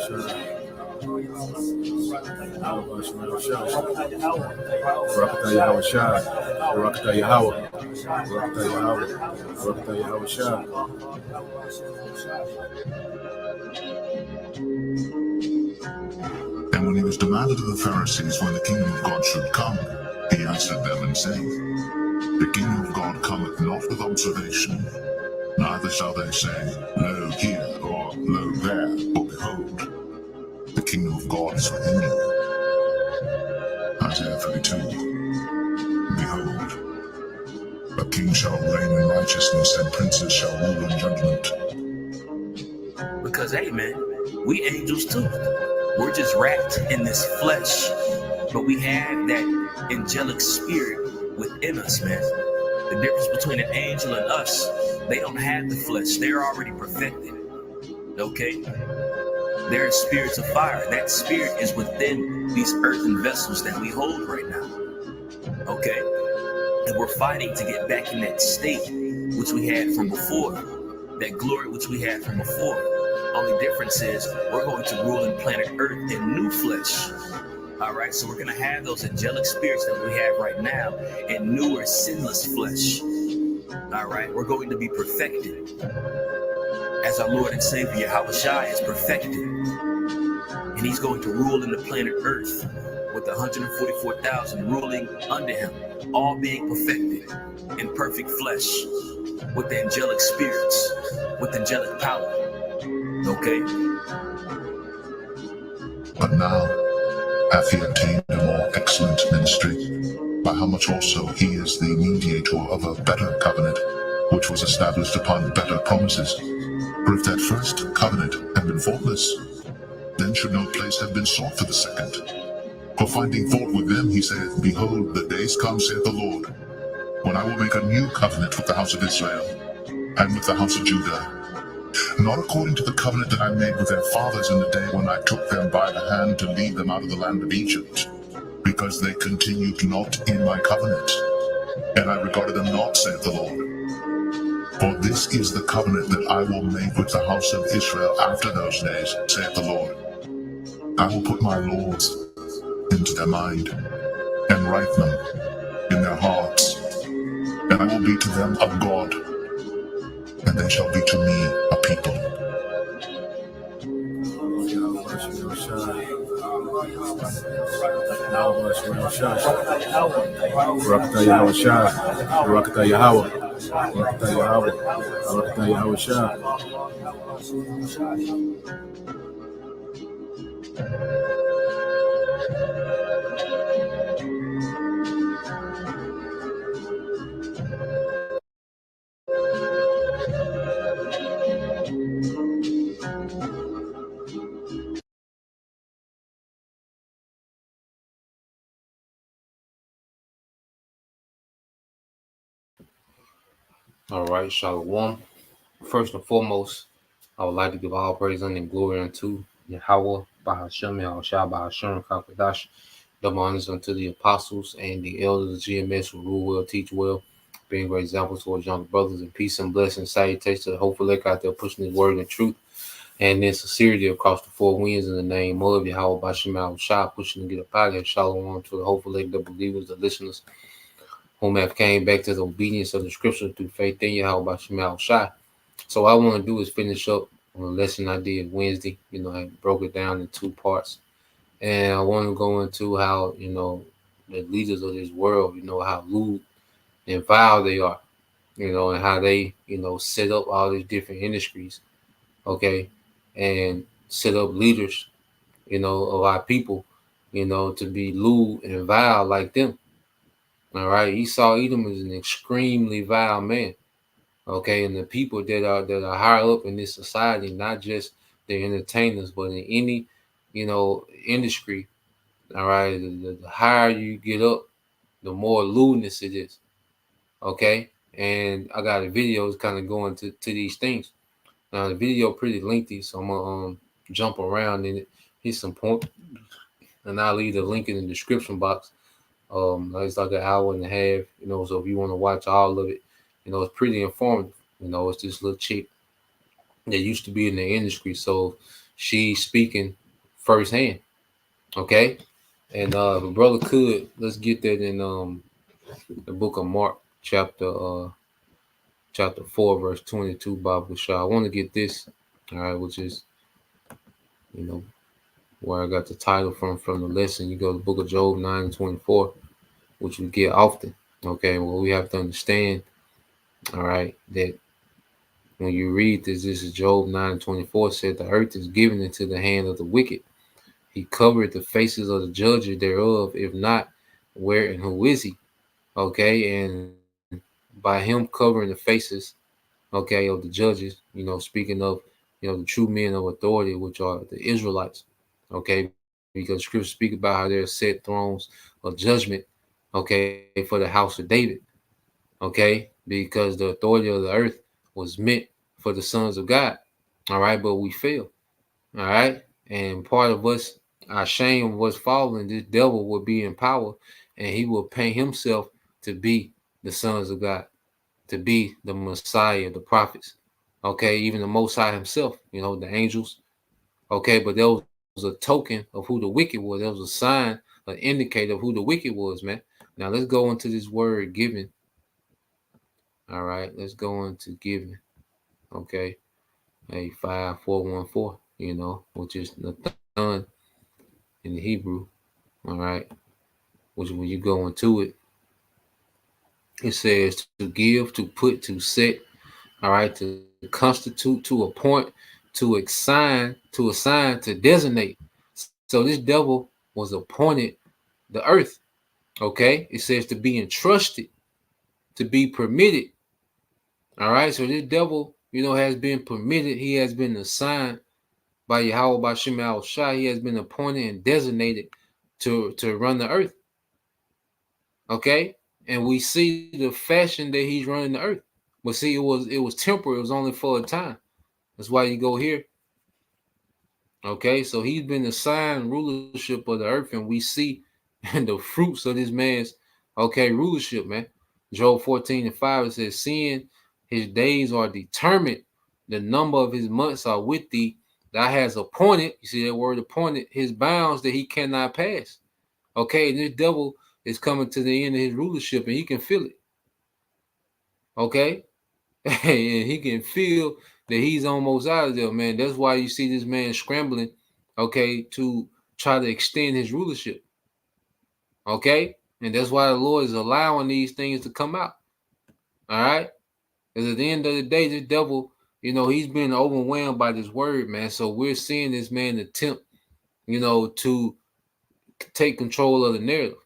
And when he was demanded of the Pharisees when the kingdom of God should come, he answered them and said, The kingdom of God cometh not with observation, neither shall they say, Lo here, or Lo there, but behold, the kingdom of God is within you. Isaiah 32. Behold, a king shall reign in righteousness, and princes shall rule in judgment. Because, hey, man, we angels too. We're just wrapped in this flesh, but we have that angelic spirit within us, man. The difference between an angel and us, they don't have the flesh. They're already perfected, okay? They're spirits of fire. That spirit is within these earthen vessels that we hold right now, okay? And we're fighting to get back in that state which we had from before, that glory which we had from before. Only difference is we're going to rule in planet Earth in new flesh. All right, so we're going to have those angelic spirits that we have right now in newer, sinless flesh. All right, we're going to be perfected as our Lord and Savior, Yahushua, is perfected. And he's going to rule in the planet Earth with 144,000 ruling under him, all being perfected in perfect flesh with the angelic spirits, with angelic power. Okay? But now hath he obtained a more excellent ministry, by how much also he is the mediator of a better covenant, which was established upon better promises. For if that first covenant had been faultless, then should no place have been sought for the second. For finding fault with them, he saith, Behold, the days come, saith the Lord, when I will make a new covenant with the house of Israel, and with the house of Judah, not according to the covenant that I made with their fathers in the day when I took them by the hand to lead them out of the land of Egypt, because they continued not in my covenant, and I regarded them not, saith the Lord. For this is the covenant that I will make with the house of Israel after those days, saith the Lord. I will put my laws into their mind, and write them in their hearts, and I will be to them a God, and they shall be to me a people. All right, Shalom. First and foremost, I would like to give all praise and glory unto Yahweh, Bahashem, Yahushua, Bahashem, Kakadash, double honors unto the apostles and the elders of GMS who rule well, teach well, being great examples towards younger brothers, and peace and blessing, salutations to the hopeful elect out there pushing his word and truth and in sincerity across the four winds in the name of Yahweh, Bahashem, Yahushua, pushing to get up out of here. Shalom to the hopeful elect, the believers, the listeners, whom have came back to the obedience of the scripture through faith in Yahweh Bashim Al-Shai. So all I want to do is finish up on a lesson I did Wednesday. I broke it down in two parts. And I want to go into how, the leaders of this world, how lewd and vile they are, and how they, set up all these different industries, okay, and set up leaders, of our people, to be lewd and vile like them. All right, Esau Edom is an extremely vile man. Okay, and the people that are higher up in this society, not just the entertainers, but in any, industry. All right, the higher you get up, the more lewdness it is. Okay, and I got a video kind of going to these things. Now the video pretty lengthy, so I'm gonna jump around in it, hit some point, and I'll leave the link in the description box. It's like an hour and a half, so if you want to watch all of it, it's pretty informative. It's this little chick that used to be in the industry. So, she's speaking firsthand. Okay. And if a brother could, let's get that in the book of Mark, chapter 4, verse 22, Bible Shah. I want to get this, all right, which is, you know, where I got the title from the lesson. You go to the book of Job 9 and 24, which we get often. Okay, well, we have to understand, all right, that when you read this is Job 9 and 24 said, the earth is given into the hand of the wicked. He covered the faces of the judges thereof. If not, where and who is he? Okay, and by him covering the faces, okay, of the judges, speaking of, the true men of authority, which are the Israelites, okay, because scripture speak about how there are set thrones of judgment, okay, for the house of David, okay, because the authority of the earth was meant for the sons of God, all right, but we fail, all right, and part of us, our shame was falling, this devil will be in power, and he will paint himself to be the sons of God, to be the Messiah, the prophets, okay, even the Most High himself, the angels, okay, but there was a token of who the wicked was. There was a sign, an indicator of who the wicked was, man. Now let's go into this word giving. All right, let's go into giving. Okay, a 5414, which is Nathan in the Hebrew. All right, which when you go into it, it says to give, to put, to set. All right, to constitute, to appoint, to assign, to designate. So this devil was appointed the earth. Okay, it says to be entrusted, to be permitted. All right, so this devil, has been permitted. He has been assigned by Yahweh Bashim Al Shah. He has been appointed and designated to run the earth. Okay, and we see the fashion that he's running the earth. But see, it was temporary. It was only for a time. That's why you go here. Okay, so he's been assigned rulership of the earth, and we see the fruits of this man's rulership, man. Job 14 and 5, it says, seeing his days are determined, the number of his months are with thee, thou has appointed, you see that word appointed, his bounds that he cannot pass. Okay, and this devil is coming to the end of his rulership, and he can feel it. Okay, and he can feel that he's almost out of there, man. That's why you see this man scrambling, okay, to try to extend his rulership. Okay, and that's why the Lord is allowing these things to come out. All right, because at the end of the day, this devil, he's been overwhelmed by this word, man. So we're seeing this man attempt, to take control of the narrative.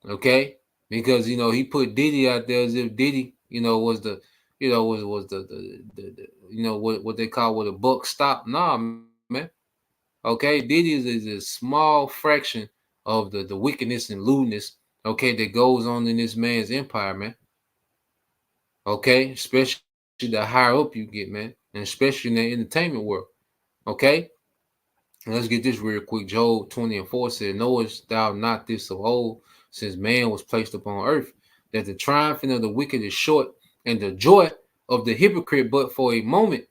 Okay, because he put Diddy out there as if Diddy, was the, was the what they call where the buck stop. Nah, man. Okay, Diddy is a small fraction of the wickedness and lewdness, okay, that goes on in this man's empire, man. Okay, especially the higher up you get, man, and especially in the entertainment world. Okay, and let's get this real quick. Job 20 and 4 said, knowest thou not this of old, since man was placed upon earth, that the triumphing of the wicked is short, and the joy of the hypocrite but for a moment.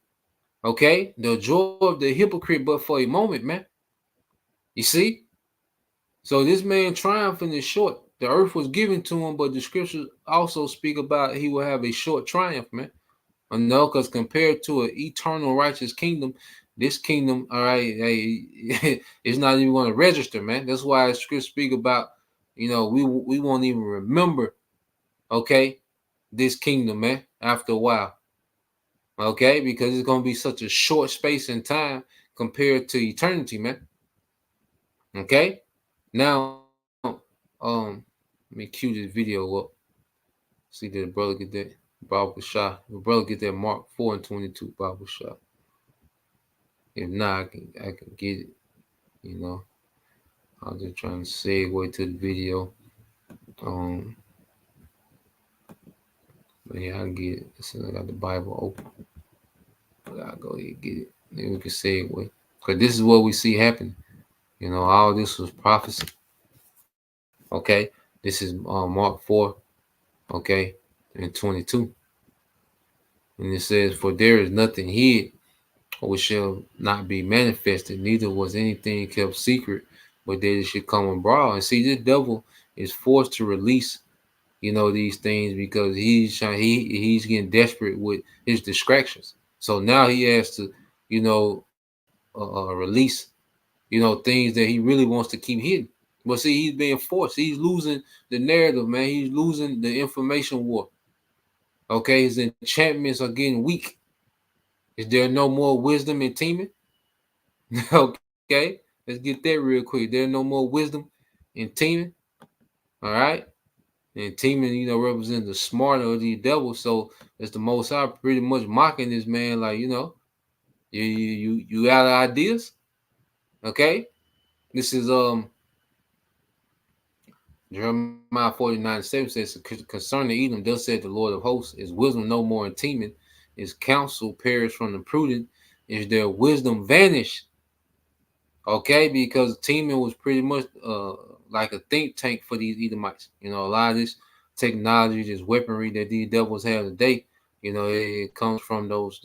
Okay, the joy of the hypocrite but for a moment, man. You see? So this man triumphing is short. The earth was given to him, but the scriptures also speak about he will have a short triumph, man. I know, because compared to an eternal righteous kingdom, this kingdom, all right, it's not even going to register, man. That's why scriptures speak about, we won't even remember, okay, this kingdom, man, after a while. Okay, because it's going to be such a short space in time compared to eternity, man. Okay, now, let me cue this video up. See, did the brother get that? Bible shot. The brother get that Mark 4 and 22 Bible shot. If not, I can get it. I'm just trying to segue to the video. But yeah, I can get it. Since I got the Bible open, but I'll go ahead and get it. Then we can segue. Because this is what we see happening. All this was prophecy. Okay, this is Mark 4, okay, and 22. And it says, for there is nothing hid, which shall not be manifested, neither was anything kept secret, but that it should come abroad. And see, this devil is forced to release, these things because he's getting desperate with his distractions. So now he has to, release, things that he really wants to keep hidden. But see, he's being forced. He's losing the narrative, man. He's losing the information war. Okay, his enchantments are getting weak. Is there no more wisdom in teaming? Okay, let's get that real quick. There's no more wisdom in teaming. All right, and teaming, represents the smarter of the devil. So it's the Most High pretty much mocking this man, like you out of ideas. Okay, this is Jeremiah 49:7 says, concerning Edom, thus said the Lord of hosts, is wisdom no more in teaming, is counsel perished from the prudent, is their wisdom vanished. Okay, because teaming was pretty much like a think tank for these Edomites. A lot of this technology, this weaponry that these devils have today, it comes from those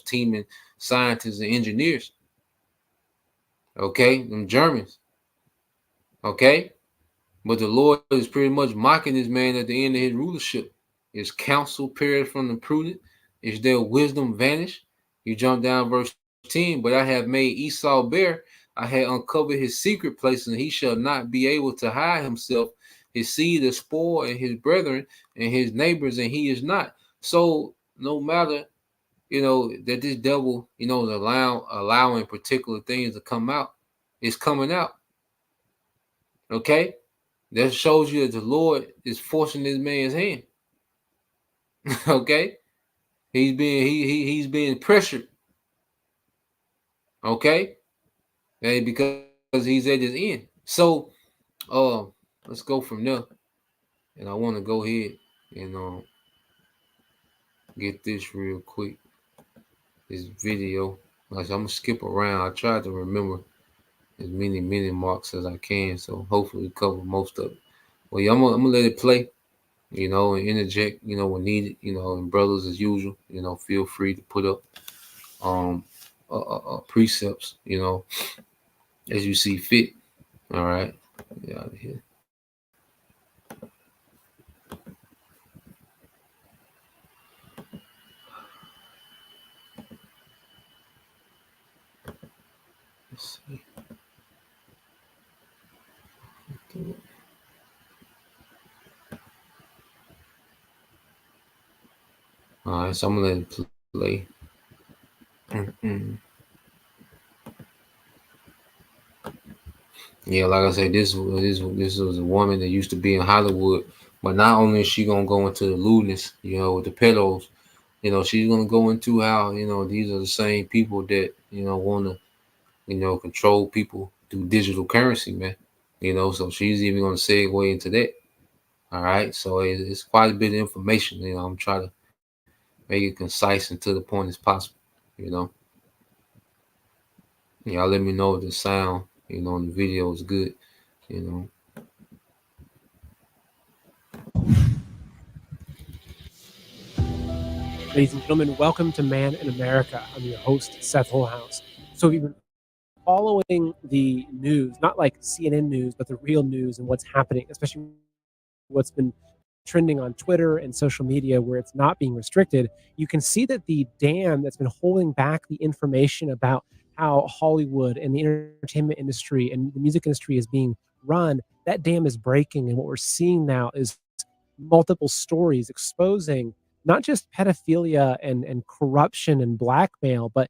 teaming scientists and engineers. Okay, them Germans. Okay, but the Lord is pretty much mocking this man at the end of his rulership. His counsel perished from the prudent, is their wisdom vanished? You jump down verse 10, but I have made Esau bare. I had uncovered his secret places, and he shall not be able to hide himself. His seed is spoiled, and his brethren and his neighbors, and he is not. So no matter, that this devil, is allowing particular things to come out, it's coming out. Okay? That shows you that the Lord is forcing this man's hand. Okay? He's being pressured. Okay? And because he's at his end. So let's go from there. And I want to go ahead and get this real quick. This video. Like, I'm gonna skip around. I tried to remember as many marks as I can, so hopefully cover most of it. Well, yeah, I'm gonna let it play, and interject, when needed, and brothers as usual, feel free to put up precepts, as you see fit. All right, get out of here. Let's see. All right, so I'm gonna let it play. Yeah, like I said, this was a woman that used to be in Hollywood, but not only is she gonna go into the lewdness, with the pedos, she's gonna go into how these are the same people that want to control people through digital currency, man. So she's even gonna segue into that. All right, so it's quite a bit of information. I'm trying to make it concise and to the point as possible. Y'all let me know if the sound, in the video is good. Ladies and gentlemen, welcome to Man in America. I'm your host, Seth Holhouse. So if you've been following the news, not like CNN news, but the real news and what's happening, especially what's been trending on Twitter and social media where it's not being restricted, you can see that the dam that's been holding back the information about how Hollywood and the entertainment industry and the music industry is being run, that dam is breaking. And what we're seeing now is multiple stories exposing not just pedophilia and corruption and blackmail, but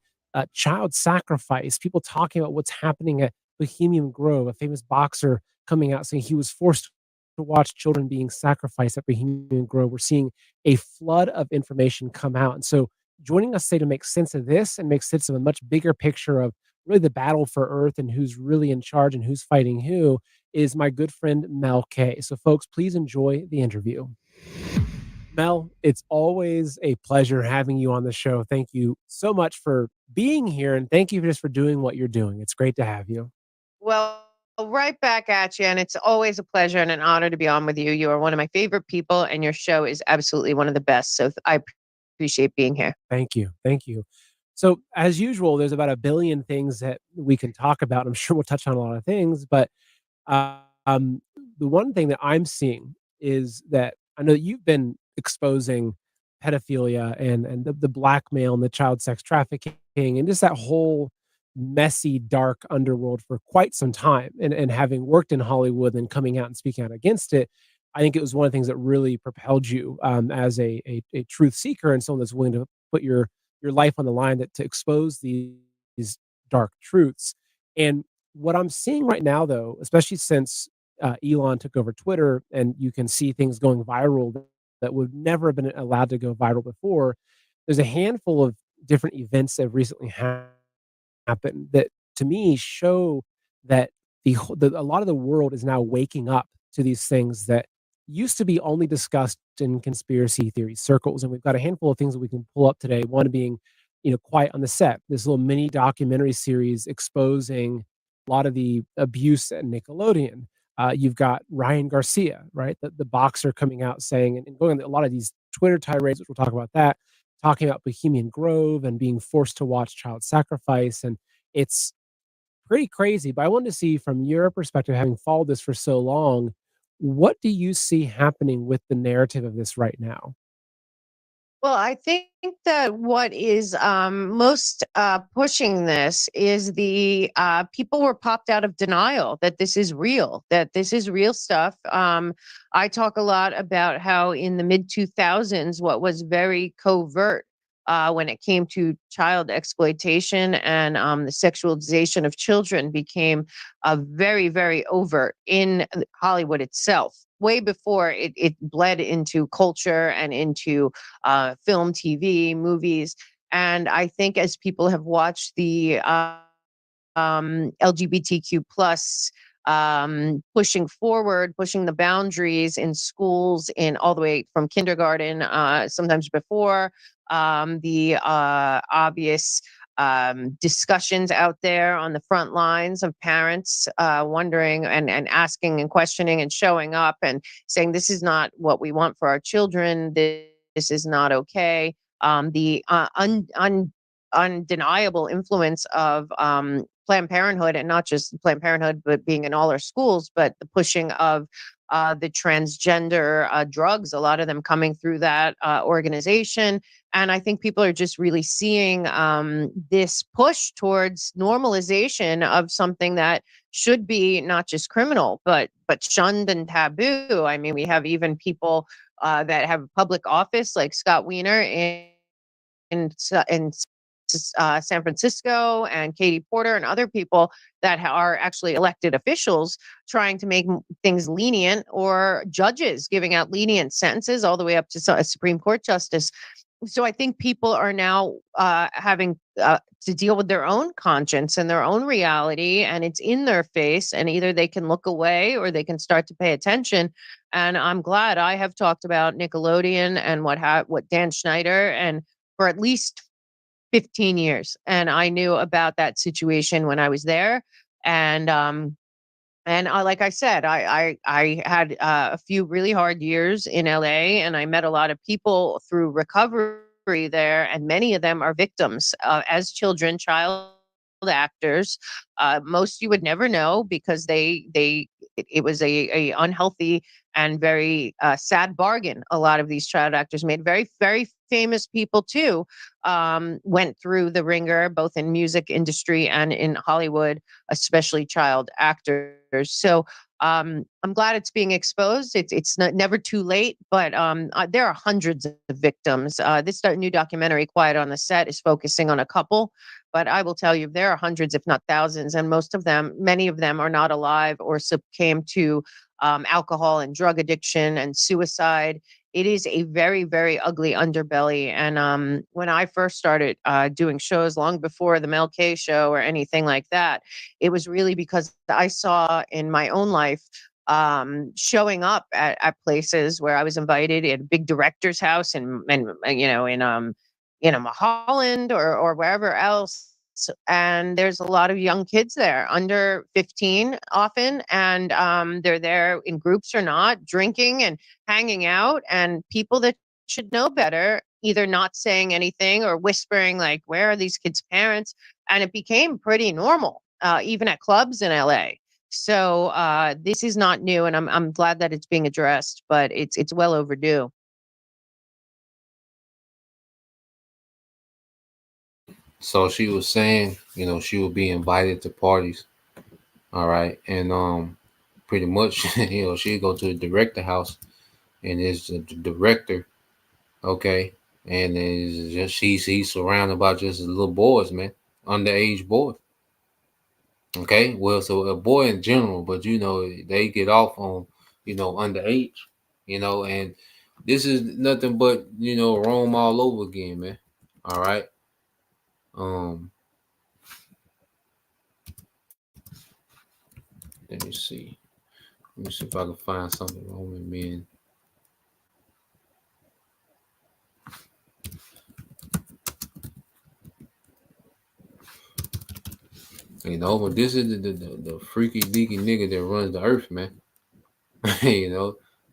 child sacrifice. People talking about what's happening at Bohemian Grove, a famous boxer coming out saying he was forced to watch children being sacrificed at Bohemian Grove. We're seeing a flood of information come out. And so joining us today to make sense of this and make sense of a much bigger picture of really the battle for Earth and who's really in charge and who's fighting who is my good friend Mel K. So folks, please enjoy the interview. Mel, it's always a pleasure having you on the show. Thank you so much for being here, and thank you just for doing what you're doing. It's great to have you. Well, right back at you, and it's always a pleasure and an honor to be on with you. You are one of my favorite people, and your show is absolutely one of the best. So I appreciate being here. Thank you. Thank you. So, as usual, there's about a billion things that we can talk about. I'm sure we'll touch on a lot of things, but um, the one thing that I'm seeing is that I know that you've been exposing pedophilia and the blackmail and the child sex trafficking and just that whole messy, dark underworld for quite some time. And having worked in Hollywood and coming out and speaking out against it, I think it was one of the things that really propelled you as a truth seeker and someone that's willing to put your life on the line to expose these dark truths. And what I'm seeing right now, though, especially since Elon took over Twitter, and you can see things going viral that would never have been allowed to go viral before. There's a handful of different events that have recently happened that, to me, show that a lot of the world is now waking up to these things that used to be only discussed in conspiracy theory circles. And we've got a handful of things that we can pull up today. One being, Quiet on the Set, this little mini documentary series exposing a lot of the abuse at Nickelodeon. You've got Ryan Garcia, right? The boxer coming out saying and going on a lot of these Twitter tirades, which we'll talk about that, talking about Bohemian Grove and being forced to watch child sacrifice. And it's pretty crazy. But I wanted to see from your perspective, having followed this for so long, what do you see happening with the narrative of this right now? Well, I think that what is most pushing this is the people were popped out of denial that this is real, that this is real stuff. I talk a lot about how in the mid 2000s, what was very covert when it came to child exploitation and the sexualization of children became very, very overt in Hollywood itself. Way before it bled into culture and into film, TV, movies. And I think as people have watched the LGBTQ plus pushing forward, pushing the boundaries in schools, in all the way from kindergarten, sometimes before, the obvious discussions out there on the front lines of parents wondering and asking and questioning and showing up and saying, this is not what we want for our children. This is not okay. The undeniable influence of Planned Parenthood, and not just Planned Parenthood, but being in all our schools, but the pushing of the transgender drugs, a lot of them coming through that organization. And I think people are just really seeing this push towards normalization of something that should be not just criminal, but shunned and taboo. I mean, we have even people that have public office, like Scott Wiener in San Francisco, and Katie Porter and other people that are actually elected officials trying to make things lenient, or judges giving out lenient sentences all the way up to a Supreme Court justice. So I think people are now having to deal with their own conscience and their own reality, and it's in their face, and either they can look away or they can start to pay attention. And I'm glad I have talked about Nickelodeon and what Dan Schneider, and for at least 15 years. And I knew about that situation when I was there. And like I said, I had a few really hard years in LA, and I met a lot of people through recovery there, and many of them are victims as children, child actors. Most you would never know, because it was a unhealthy and very sad bargain. A lot of these child actors made. Very, very famous people too went through the ringer, both in music industry and in Hollywood, especially child actors. So I'm glad it's being exposed. It's never too late, but there are hundreds of victims. This new documentary, Quiet on the Set, is focusing on a couple, but I will tell you, there are hundreds, if not thousands, and many of them are not alive or succumbed to alcohol and drug addiction and suicide. It is a very, very ugly underbelly. And when I first started doing shows, long before the Mel K show or anything like that, it was really because I saw in my own life showing up at places where I was invited, at a big director's house and in Mulholland or wherever else. And there's a lot of young kids there, under 15 often, and they're there in groups or not, drinking and hanging out, and people that should know better, either not saying anything or whispering, like, where are these kids' parents? And it became pretty normal, even at clubs in LA. So this is not new, and I'm glad that it's being addressed, but it's well overdue. So she was saying, she would be invited to parties. All right. And pretty much, she'd go to the director house, and it's the director, okay, and is just he's surrounded by just little boys, man, underage boys. Okay, well, so a boy in general, but they get off on underage, and this is nothing but Rome all over again, man. All right. Um, let me see. Let me see if I can find something Roman men. But this is the freaky deaky nigga that runs the earth, man.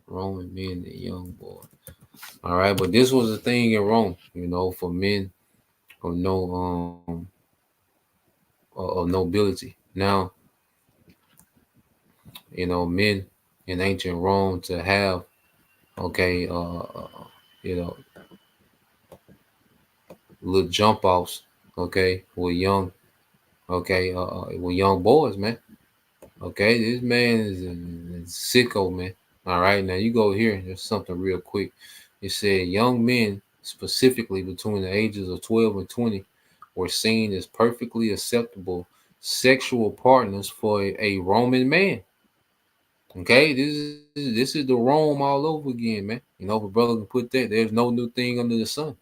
Roman men, the young boy. All right, but this was a thing in Rome, for men of of nobility. Now, men in ancient Rome to have, okay, you know, little jump offs, okay, with young boys, man. Okay, this man is a sicko, man. All right, now you go here. There's something real quick. It said young men, specifically between the ages of 12 and 20, were seen as perfectly acceptable sexual partners for a Roman man. Okay, this is the Rome all over again, man. If a brother can put that, there's no new thing under the sun.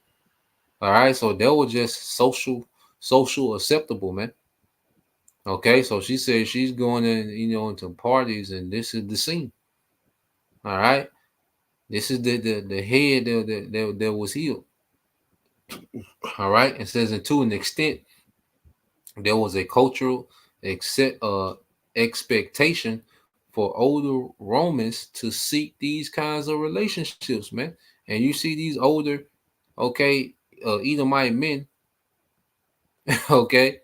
All right, so that was just social acceptable, man. Okay, so she said she's going in, into parties, and this is the scene. All right, this is the head that was healed. All right, it says, and to an extent, there was a cultural expectation for older Romans to seek these kinds of relationships, man. And you see these older, okay, Edomite men, okay,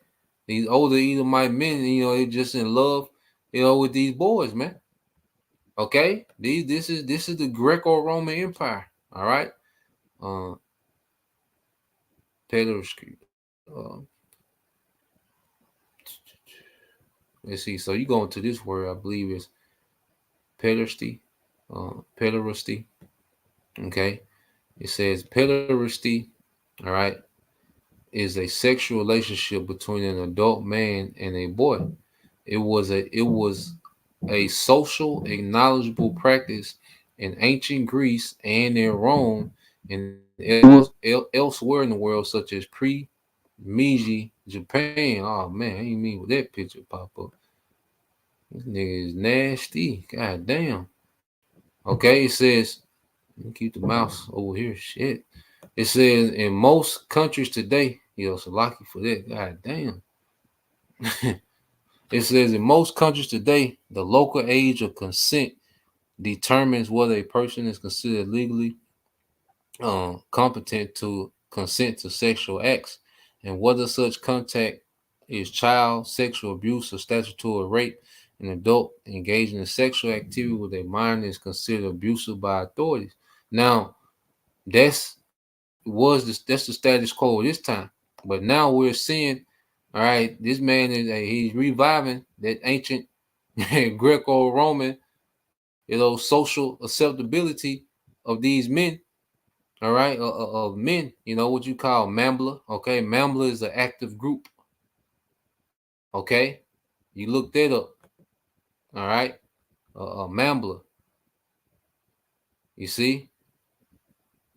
these older Edomite men, they just in love, with these boys, man. Okay, this is the Greco-Roman Empire. All right, uh, Pedersky. Uh, let's see. So you go into this word, I believe is pederasty. Pederasty. Okay, it says pederasty. All right, is a sexual relationship between an adult man and a boy. It was a social acknowledgeable practice in ancient Greece and in Rome and elsewhere in the world, such as Meiji, Japan. Oh man, I ain't mean with that picture pop up. This nigga is nasty. God damn. Okay, it says, let me keep the mouse over here. Shit. It says in most countries today, so lucky for that. God damn. It says in most countries today, the local age of consent determines whether a person is considered legally competent to consent to sexual acts, and whether such contact is child sexual abuse or statutory rape. An adult engaging in sexual activity with a minor is considered abusive by authorities. Now, that's the status quo this time, but now we're seeing, all right, this man he's reviving that ancient Greco-Roman, social acceptability of these men. All right, of men, what you call Mambla. Okay, Mambla is an active group. Okay, you look that up. All right, Mambla. You see,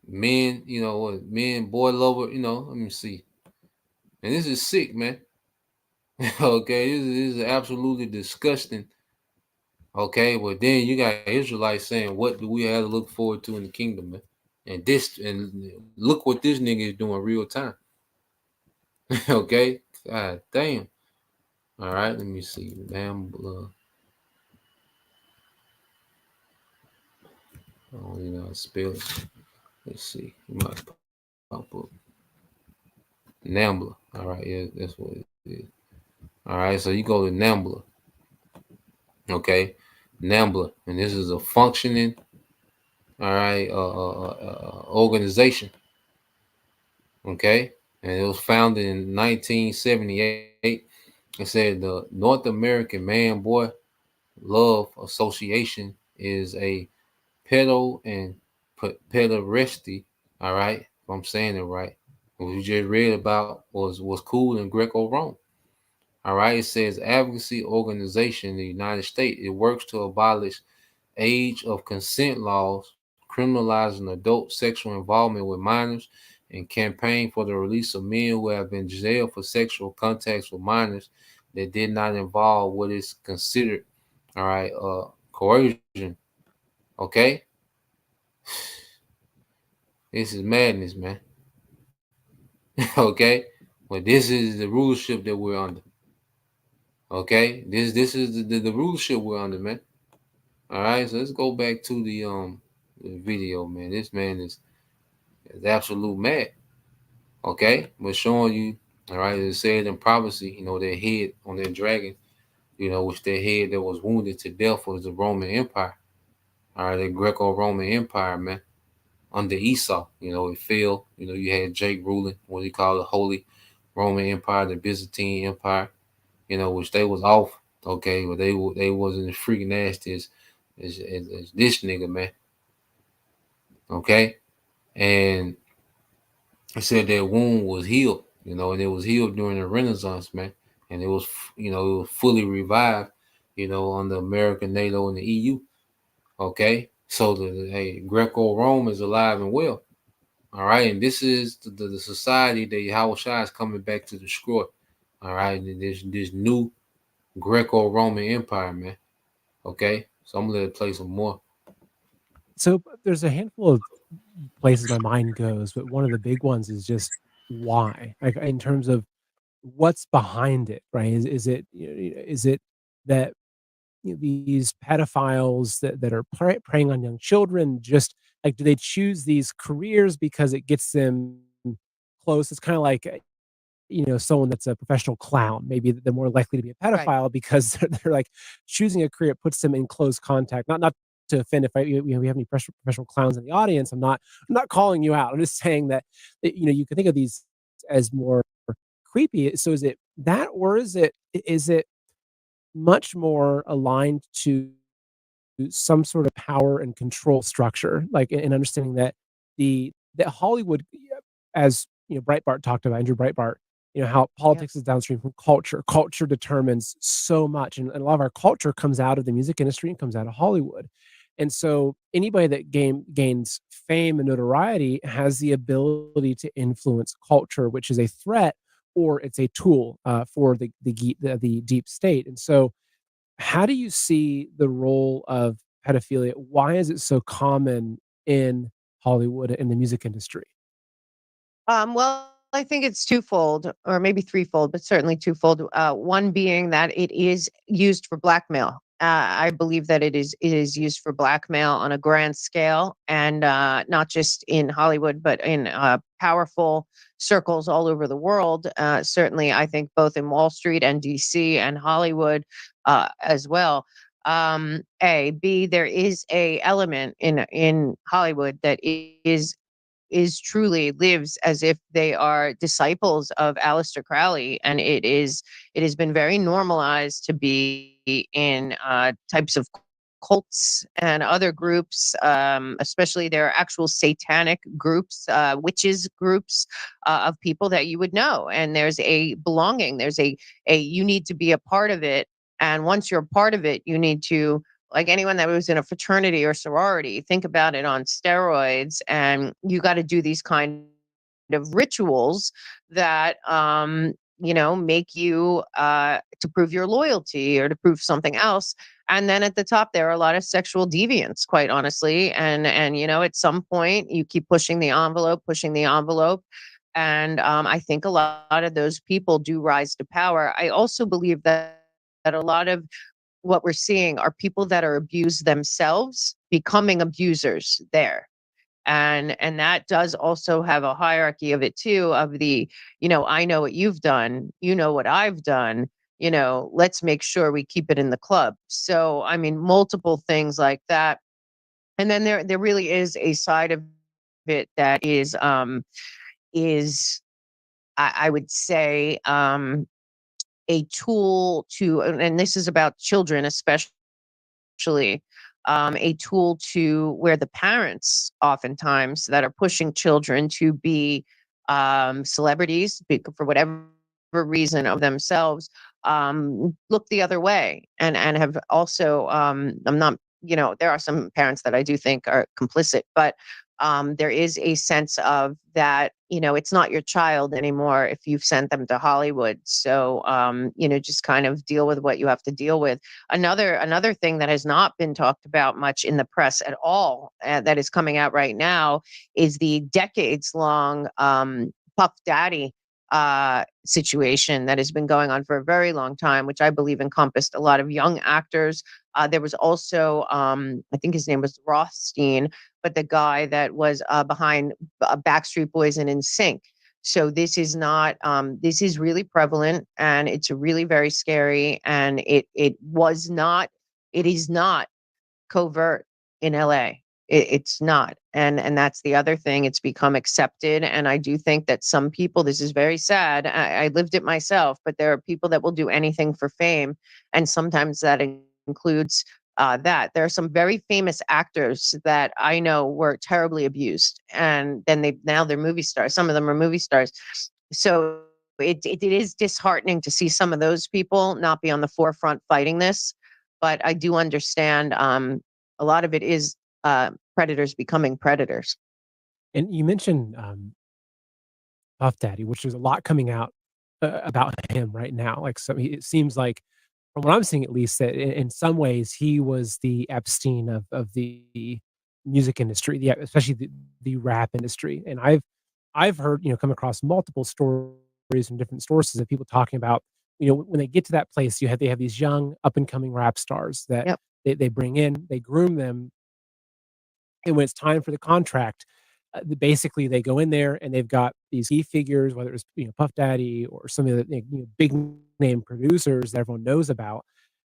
men, men, boy lover. Let me see. And this is sick, man. Okay, this is absolutely disgusting. Okay, well then you got Israelites saying, "What do we have to look forward to in the kingdom, man?" And look what this nigga is doing real time. Okay, God damn. All right, let me see. Mambla. I don't even know how to spell it. Let's see. You might pop up. Nambla. All right, yeah, that's what it is. All right, so you go to Nambla. Okay, Nambla, and this is a functioning, all right, organization. Okay, and it was founded in 1978. It said the North American Man Boy Love Association is a pedo and pederasty. All right, if I'm saying it right. What we just read about was cool in Greco-Rome. All right, it says advocacy organization in the United States. It works to abolish age of consent laws, criminalizing adult sexual involvement with minors, and campaign for the release of men who have been jailed for sexual contacts with minors that did not involve what is considered, all right, coercion. Okay, this is madness, man. Okay, but this is the rulership that we're under. Okay, this is the rulership we're under, man. All right, so let's go back to the video, man. This man is absolute mad. Okay, but showing you, all right, it said in prophecy, their head on their dragon, which their head that was wounded to death was the Roman Empire. All right, the Greco-Roman Empire, man, under Esau, it fell. You had Jake ruling what he called the Holy Roman Empire, the Byzantine Empire, which they was off. Okay, but they wasn't as freaking nasty as this nigga, man. Okay, and it said that wound was healed, and it was healed during the Renaissance, man, and it was fully revived, under America, NATO, and the EU. Okay, so the Greco-Rome is alive and well. All right, and this is the society that Yahweh Shai is coming back to destroy. All right, and this new Greco-Roman Empire, man. Okay, so I'm gonna let it play some more. So there's a handful of places my mind goes, but one of the big ones is just why, like in terms of what's behind it, right? Is it that these pedophiles that are preying on young children, just like, do they choose these careers because it gets them close? It's kind of like someone that's a professional clown. Maybe they're more likely to be a Right. pedophile because they're like choosing a career. It puts them in close contact. Not to offend if we have any professional clowns in the audience. I'm not calling you out. I'm just saying that you can think of these as more creepy. So is it that, or is it much more aligned to some sort of power and control structure, like in understanding that that Hollywood, as Breitbart talked about, Andrew Breitbart, how Yep. politics is downstream from culture. Culture determines so much, and a lot of our culture comes out of the music industry and comes out of Hollywood. And so anybody that gains fame and notoriety has the ability to influence culture, which is a threat or it's a tool for the deep state. And so how do you see the role of pedophilia? Why is it so common in Hollywood and the music industry? Well, I think it's twofold, or maybe threefold, but certainly twofold. One being that it is used for blackmail. I believe that it is used for blackmail on a grand scale, and not just in Hollywood, but in powerful circles all over the world. Certainly, I think both in Wall Street and DC and Hollywood as well. B, there is a element in Hollywood that is truly lives as if they are disciples of Aleister Crowley, and it has been very normalized to be in types of cults and other groups, especially there are actual satanic groups, witches groups of people that you would know, and there's a belonging, there's a you need to be a part of it, and once you're a part of it, you need to, like anyone that was in a fraternity or sorority, think about it on steroids, and you got to do these kind of rituals that make you to prove your loyalty or to prove something else. And then at the top there are a lot of sexual deviants, quite honestly, and at some point you keep pushing the envelope, and I think a lot of those people do rise to power. I also believe that a lot of what we're seeing are people that are abused themselves becoming abusers there. And that does also have a hierarchy of it too, of the, I know what you've done, you know what I've done, let's make sure we keep it in the club. So I mean, multiple things like that. And then there really is a side of it that is I would say a tool to, and this is about children especially, a tool to where the parents oftentimes that are pushing children to be celebrities for whatever reason of themselves, look the other way, and have also, I'm not, there are some parents that I do think are complicit, but there is a sense of that, it's not your child anymore if you've sent them to Hollywood. So, just kind of deal with what you have to deal with. Another thing that has not been talked about much in the press at all, that is coming out right now, is the decades long Puff Daddy situation that has been going on for a very long time, which I believe encompassed a lot of young actors. There was also, I think his name was Rothstein, but the guy that was behind Backstreet Boys and NSYNC. So this is not, this is really prevalent, and it's really very scary. And it is not covert in LA. It's not. And that's the other thing. It's become accepted. And I do think that some people, this is very sad. I lived it myself, but there are people that will do anything for fame. And sometimes that includes that. There are some very famous actors that I know were terribly abused. And then now they're movie stars. Some of them are movie stars. So it is disheartening to see some of those people not be on the forefront fighting this. But I do understand, a lot of it is predators becoming predators. And you mentioned Puff Daddy, which there's a lot coming out about him right now. Like, so it seems like, from what I'm seeing at least, that in some ways he was the Epstein of the music industry, especially the rap industry. And I've heard, come across multiple stories from different sources of people talking about, when they get to that place, they have these young up and coming rap stars that Yep. they bring in, they groom them, and when it's time for the contract, basically they go in there and they've got these key figures, whether it's Puff Daddy or some of the big name producers that everyone knows about.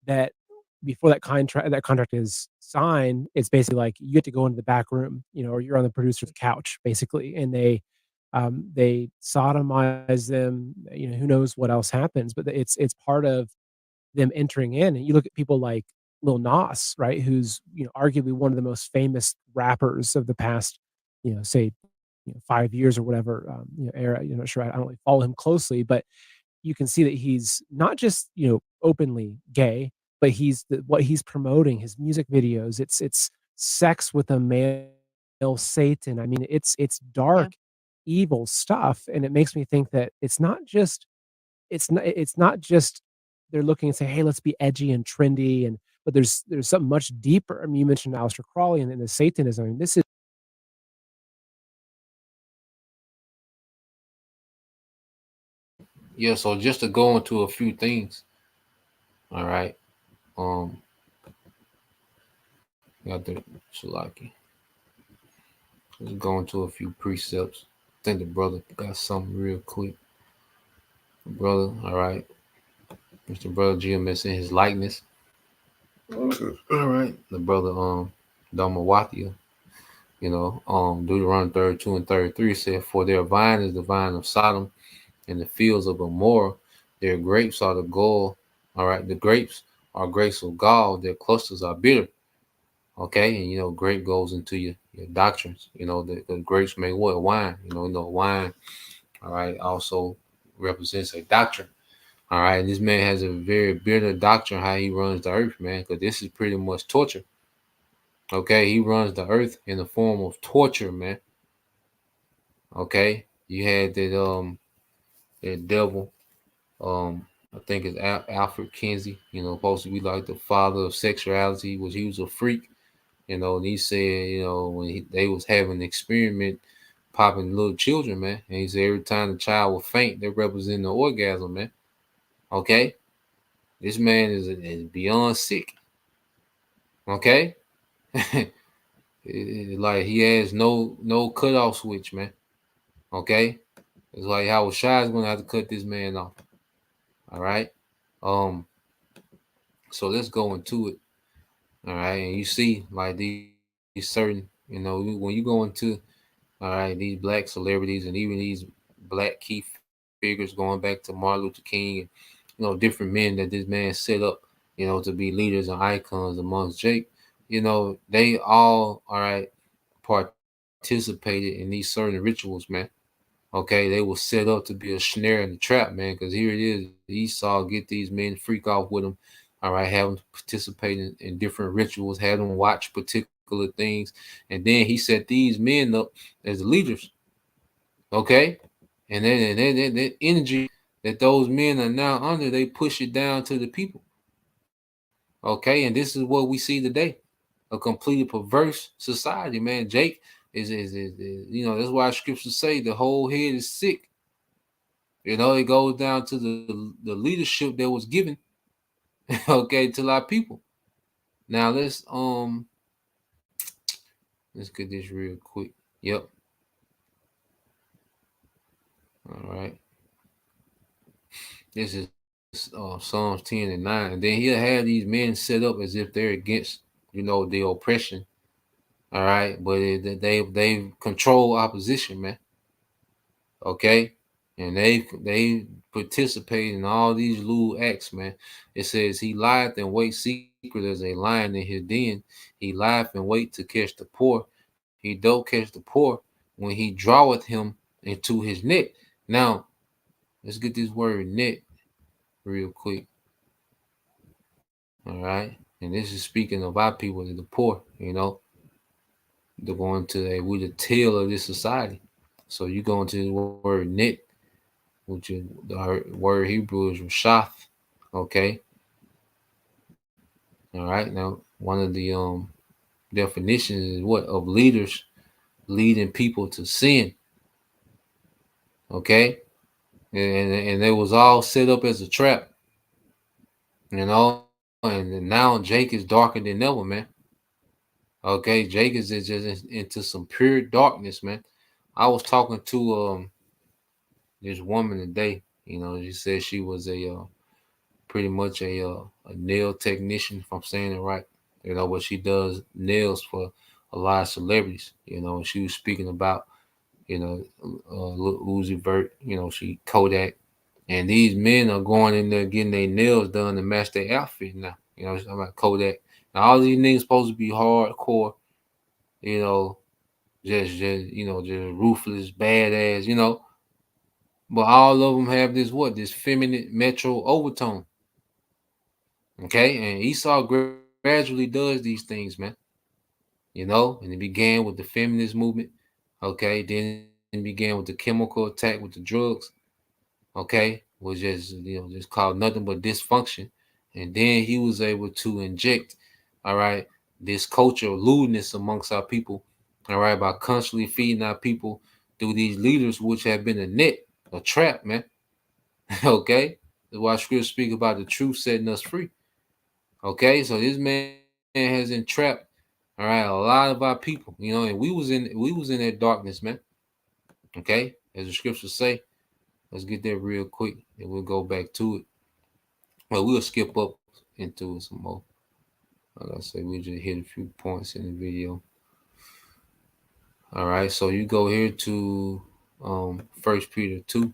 That before that contract is signed, it's basically like you get to go into the back room, or you're on the producer's couch, basically, and they sodomize them. Who knows what else happens, but it's part of them entering in. And you look at people like Lil Nas, right, who's arguably one of the most famous rappers of the past, say, 5 years or whatever era. Not sure. I don't really follow him closely, but you can see that he's not just openly gay, but what he's promoting, his music videos. It's sex with a male Satan. I mean, it's Yeah. dark, evil stuff, and it makes me think that it's not just they're looking and say, "Hey, let's be edgy and trendy," but there's something much deeper. I mean, you mentioned Aleister Crowley and the Satanism. I mean, this is Yeah, so just to go into a few things, all right. Um, got the Shalaki. Let's go into a few precepts. I think the brother got something real quick. Brother, all right. Mr. Brother GMS in his likeness. All right. The brother Dharmawathia, Deuteronomy 32 and 33 said, "For their vine is the vine of Sodom, and the fields of Gomorrah. Their grapes are the gall." All right, the grapes are grapes of gall. Their clusters are bitter. Okay, and grape goes into your doctrines. The grapes make what? Wine. Wine. All right, also represents a doctrine. All right, and this man has a very bitter doctrine how he runs the earth, man, because this is pretty much torture. Okay, he runs the earth in the form of torture, man. Okay, you had that devil, I think it's Alfred Kinsey, supposed to be like the father of sexuality, which he was a freak, and he said, when they was having an experiment popping little children, man, and he said every time the child would faint, they represent the orgasm, man. Okay, this man is beyond sick. Okay, Like he has no cutoff switch, man. Okay, it's like Howard Shy is gonna have to cut this man off. All right. So let's go into it. All right, and you see like these certain, when you go into, all right, these black celebrities and even these black key figures going back to Martin Luther King and different men that this man set up, to be leaders and icons amongst Jake. They all right participated in these certain rituals, man. Okay, they were set up to be a snare and a trap, man. Because here it is, Esau get these men, freak off with them. All right, have them participate in different rituals, have them watch particular things, and then he set these men up as the leaders. Okay, and then that energy that those men are now under, they push it down to the people. Okay, and this is what we see today: a completely perverse society, man. Jake is that's why scriptures say the whole head is sick. It goes down to the leadership that was given, okay, to our people. Now let's get this real quick. Yep. All right. This is Psalms 10:9. And then he'll have these men set up as if they're against, the oppression. All right, but they control opposition, man. Okay, and they participate in all these little acts, man. It says he lieth and wait secret as a lion in his den. He lieth and wait to catch the poor. He don't catch the poor when he draweth him into his net. Now let's get this word net real quick. All right, and this is speaking of our people, the poor. They're going to we the tail of this society. So you go into the word net, which is the word Hebrew is Rashath. Okay. All right. Now, one of the definitions is what of leaders leading people to sin. Okay, and it was all set up as a trap. And now Jake is darker than ever, man. Okay, Jake is just into some pure darkness, man. I was talking to this woman today. She said she was a pretty much a nail technician, if I'm saying it right. But she does nails for a lot of celebrities. And she was speaking about, Lil Uzi Vert, she Kodak. And these men are going in there getting their nails done to match their outfit now. I'm about Kodak. Now, all these niggas supposed to be hardcore, just just ruthless, badass, but all of them have this feminine metro overtone. Okay, and Esau gradually does these things, man. And it began with the feminist movement. Okay, then it began with the chemical attack with the drugs. Okay, was just called nothing but dysfunction. And then he was able to inject, all right, this culture of lewdness amongst our people, all right, by constantly feeding our people through these leaders, which have been a net, a trap, man. Okay, that's why scripture speak about the truth setting us free. Okay, so this man has entrapped, all right, a lot of our people, and we was in that darkness, man. Okay, as the scriptures say. Let's get that real quick, and we'll go back to it. Well, we'll skip up into it some more. Like I said, we just hit a few points in the video. All right, so you go here to 1 Peter 2.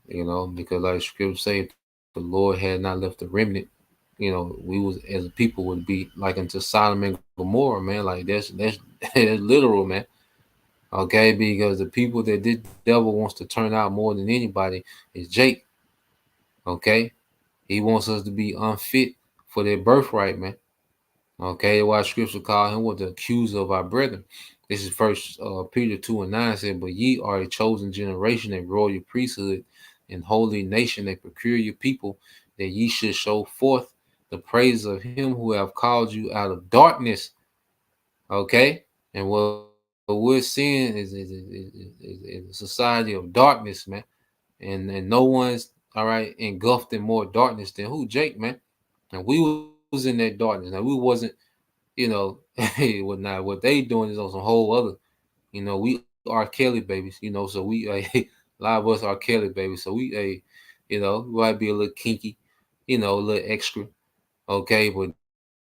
Because like the scripture say, the Lord had not left the remnant. We was as a people would be like unto Sodom and Gomorrah, man. Like that's literal, man. Okay, because the people that this devil wants to turn out more than anybody is Jake. Okay, he wants us to be unfit for their birthright, man. Okay, why scripture call him what the accuser of our brethren. This is First Peter 2:9 said, "But ye are a chosen generation, a royal priesthood, and holy nation, a peculiar people, that ye should show forth the praise of him who have called you out of darkness." Okay, and what we're seeing is a society of darkness, man, and no one's all right engulfed in more darkness than who? Jake, man. And we was in that darkness. Now we wasn't, you know, what they doing is on some whole other, we R. Kelly babies, so we a lot of us R. Kelly babies, so we we might be a little kinky, a little extra, okay, but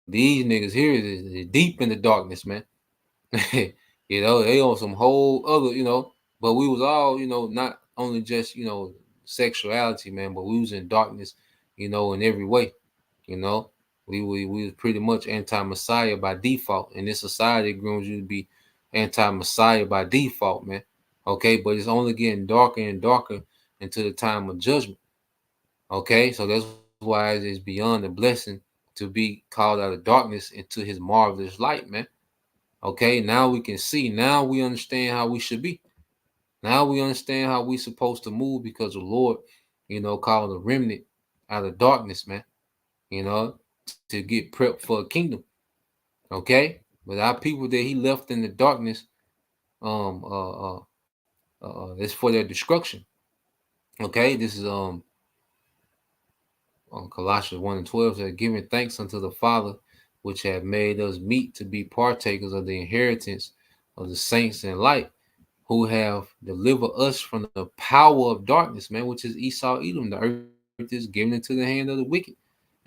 these niggas here is deep in the darkness, man. They on some whole other, but we was all, not only just, sexuality, man, but we was in darkness, in every way, you know. We was pretty much anti-Messiah by default. And this society grooms you to be anti-Messiah by default, man. Okay, but it's only getting darker and darker until the time of judgment. Okay, so that's why it's beyond a blessing to be called out of darkness into his marvelous light, man. Okay, now we can see. Now we understand how we should be. Now we understand how we supposed to move because the Lord, called a remnant out of darkness, man. To get prepped for a kingdom. Okay, but our people that He left in the darkness, it's for their destruction. Okay, this is Colossians 1:12 says, giving thanks unto the Father, which have made us meet to be partakers of the inheritance of the saints in light, who have delivered us from the power of darkness, man, which is Esau, Edom. The earth is given into the hand of the wicked.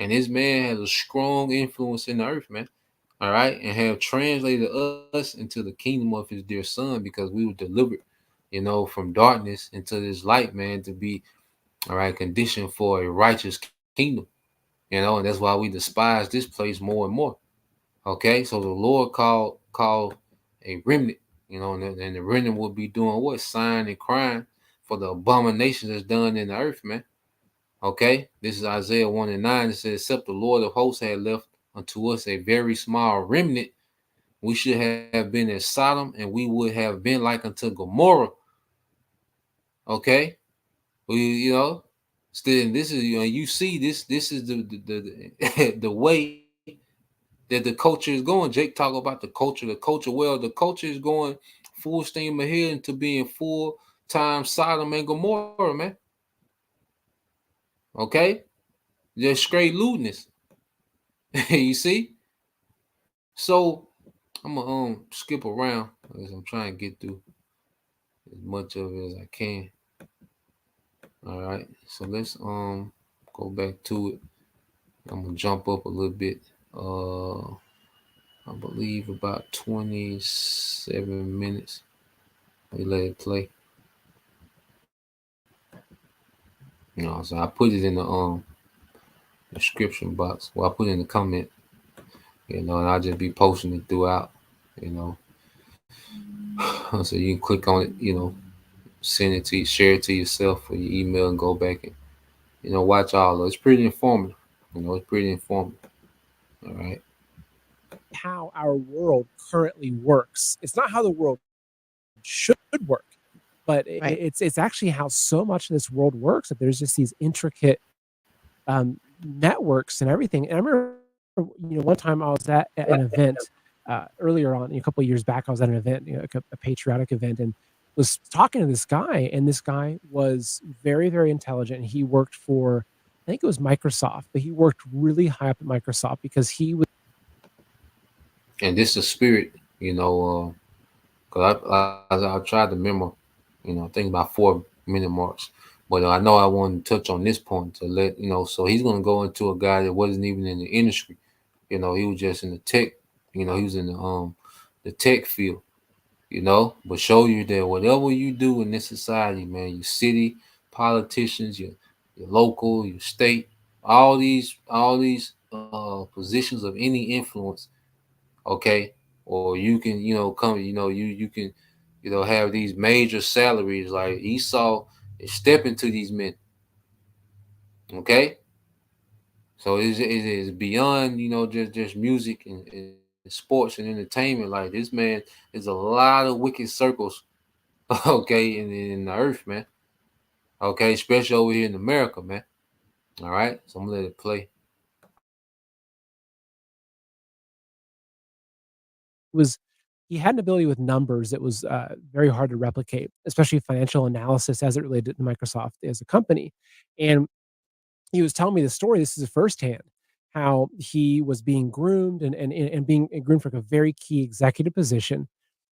And this man has a strong influence in the earth, man. All right. And have translated us into the kingdom of his dear son, because we were delivered, from darkness into this light, man, to be, all right, conditioned for a righteous kingdom. And that's why we despise this place more and more. Okay. So the Lord called a remnant, and the remnant will be doing what? Sighing and crying for the abominations that's done in the earth, man. Okay, this is Isaiah 1:9. It says, except the Lord of hosts had left unto us a very small remnant, we should have been as Sodom, and we would have been like unto Gomorrah. Okay, still, this is, you see this is the the way that the culture is going. Jake talk about the culture. Well, the culture is going full steam ahead into being full time Sodom and Gomorrah, man. Okay, just straight lewdness. You see? So I'm gonna skip around as I'm trying to get through as much of it as I can. All right, so let's go back to it. I'm gonna jump up a little bit. I believe about 27 minutes. We let it play. So I put it in the description box. Well, I put it in the comment. And I'll just be posting it throughout. So you can click on it. Send it to you, share it to yourself or your email, and go back and watch all of it. It's pretty informative. It's pretty informative. All right. How our world currently works. It's not how the world should work, but Right. it's actually how so much of this world works, that there's just these intricate networks and everything. And I remember, one time I was at an event earlier on, a couple of years back. I was at an event, a patriotic event, and was talking to this guy. And this guy was very, very intelligent. And he worked for, I think it was Microsoft, but he worked really high up at Microsoft because he was. And this is a spirit, because I tried to remember, I think about 4-minute marks. But I know I want to touch on this point to let, so he's going to go into a guy that wasn't even in the industry. He was just in the tech, he was in the tech field, but show you that whatever you do in this society, man, your city, politicians, your local, your state, all these positions of any influence, okay, or you can, come, you can, have these major salaries. Like Esau is stepping to these men. Okay, so it is beyond, just music and sports and entertainment. Like this man, there's a lot of wicked circles, okay, in the earth, man. Okay, especially over here in America, man. All right, so I'm gonna let it play. He had an ability with numbers that was very hard to replicate, especially financial analysis as it related to Microsoft as a company. And he was telling me the story. This is firsthand, how he was being groomed and being groomed for like a very key executive position,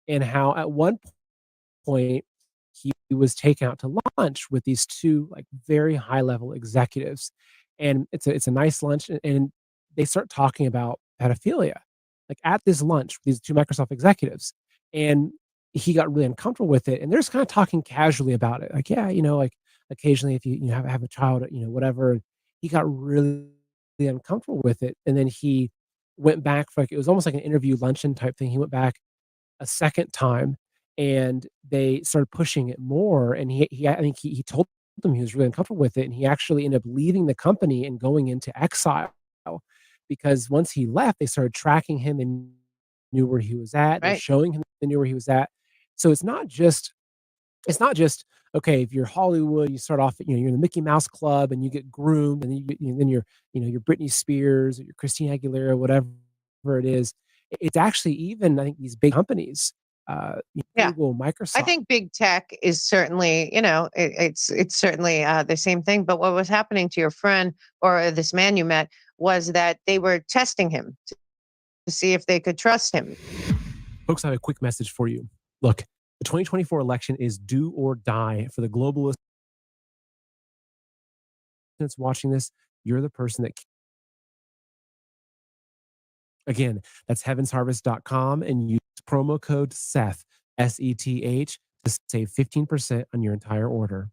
and how at one point he was taken out to lunch with these two like very high level executives, and it's a nice lunch, and they start talking about pedophilia, like at this lunch, these two Microsoft executives, and he got really uncomfortable with it, and they're just kind of talking casually about it, like yeah, like occasionally if you have a child, whatever. And he got really uncomfortable with it, and then he went back for like it was almost like an interview luncheon type thing. He went back a second time, and they started pushing it more, and I think he told them he was really uncomfortable with it, and he actually ended up leaving the company and going into exile, because once he left, they started tracking him and knew where he was at. They're Right. showing him they knew where he was at. So it's not just okay, if you're Hollywood, you start off, you're in the Mickey Mouse Club and you get groomed, and then then you're Britney Spears or you're Christina Aguilera, whatever it is. It's actually even I think these big companies, Yeah. Google, I Microsoft. think big tech is certainly, it's certainly the same thing. But what was happening to your friend or this man you met was that they were testing him to see if they could trust him. Folks, I have a quick message for you. Look, the 2024 election is do or die for the globalists that's watching this. You're the person that again, that's heavensharvest.com, and use promo code Seth, SETH, to save 15% on your entire order.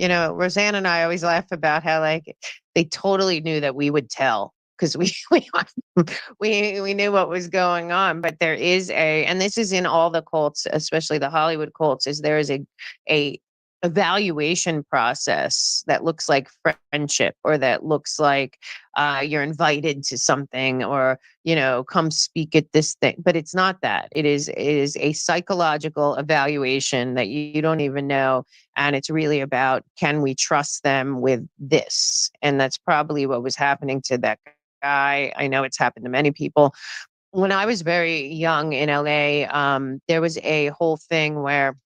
Roseanne and I always laugh about how like they totally knew that we would tell because we knew what was going on. But there is and this is in all the cults, especially the Hollywood cults, is there is a evaluation process that looks like friendship, or that looks like you're invited to something, or come speak at this thing. But it's not that. It is a psychological evaluation that you don't even know, and it's really about, can we trust them with this? And that's probably what was happening to that guy. I know it's happened to many people. When I was very young in LA, there was a whole thing where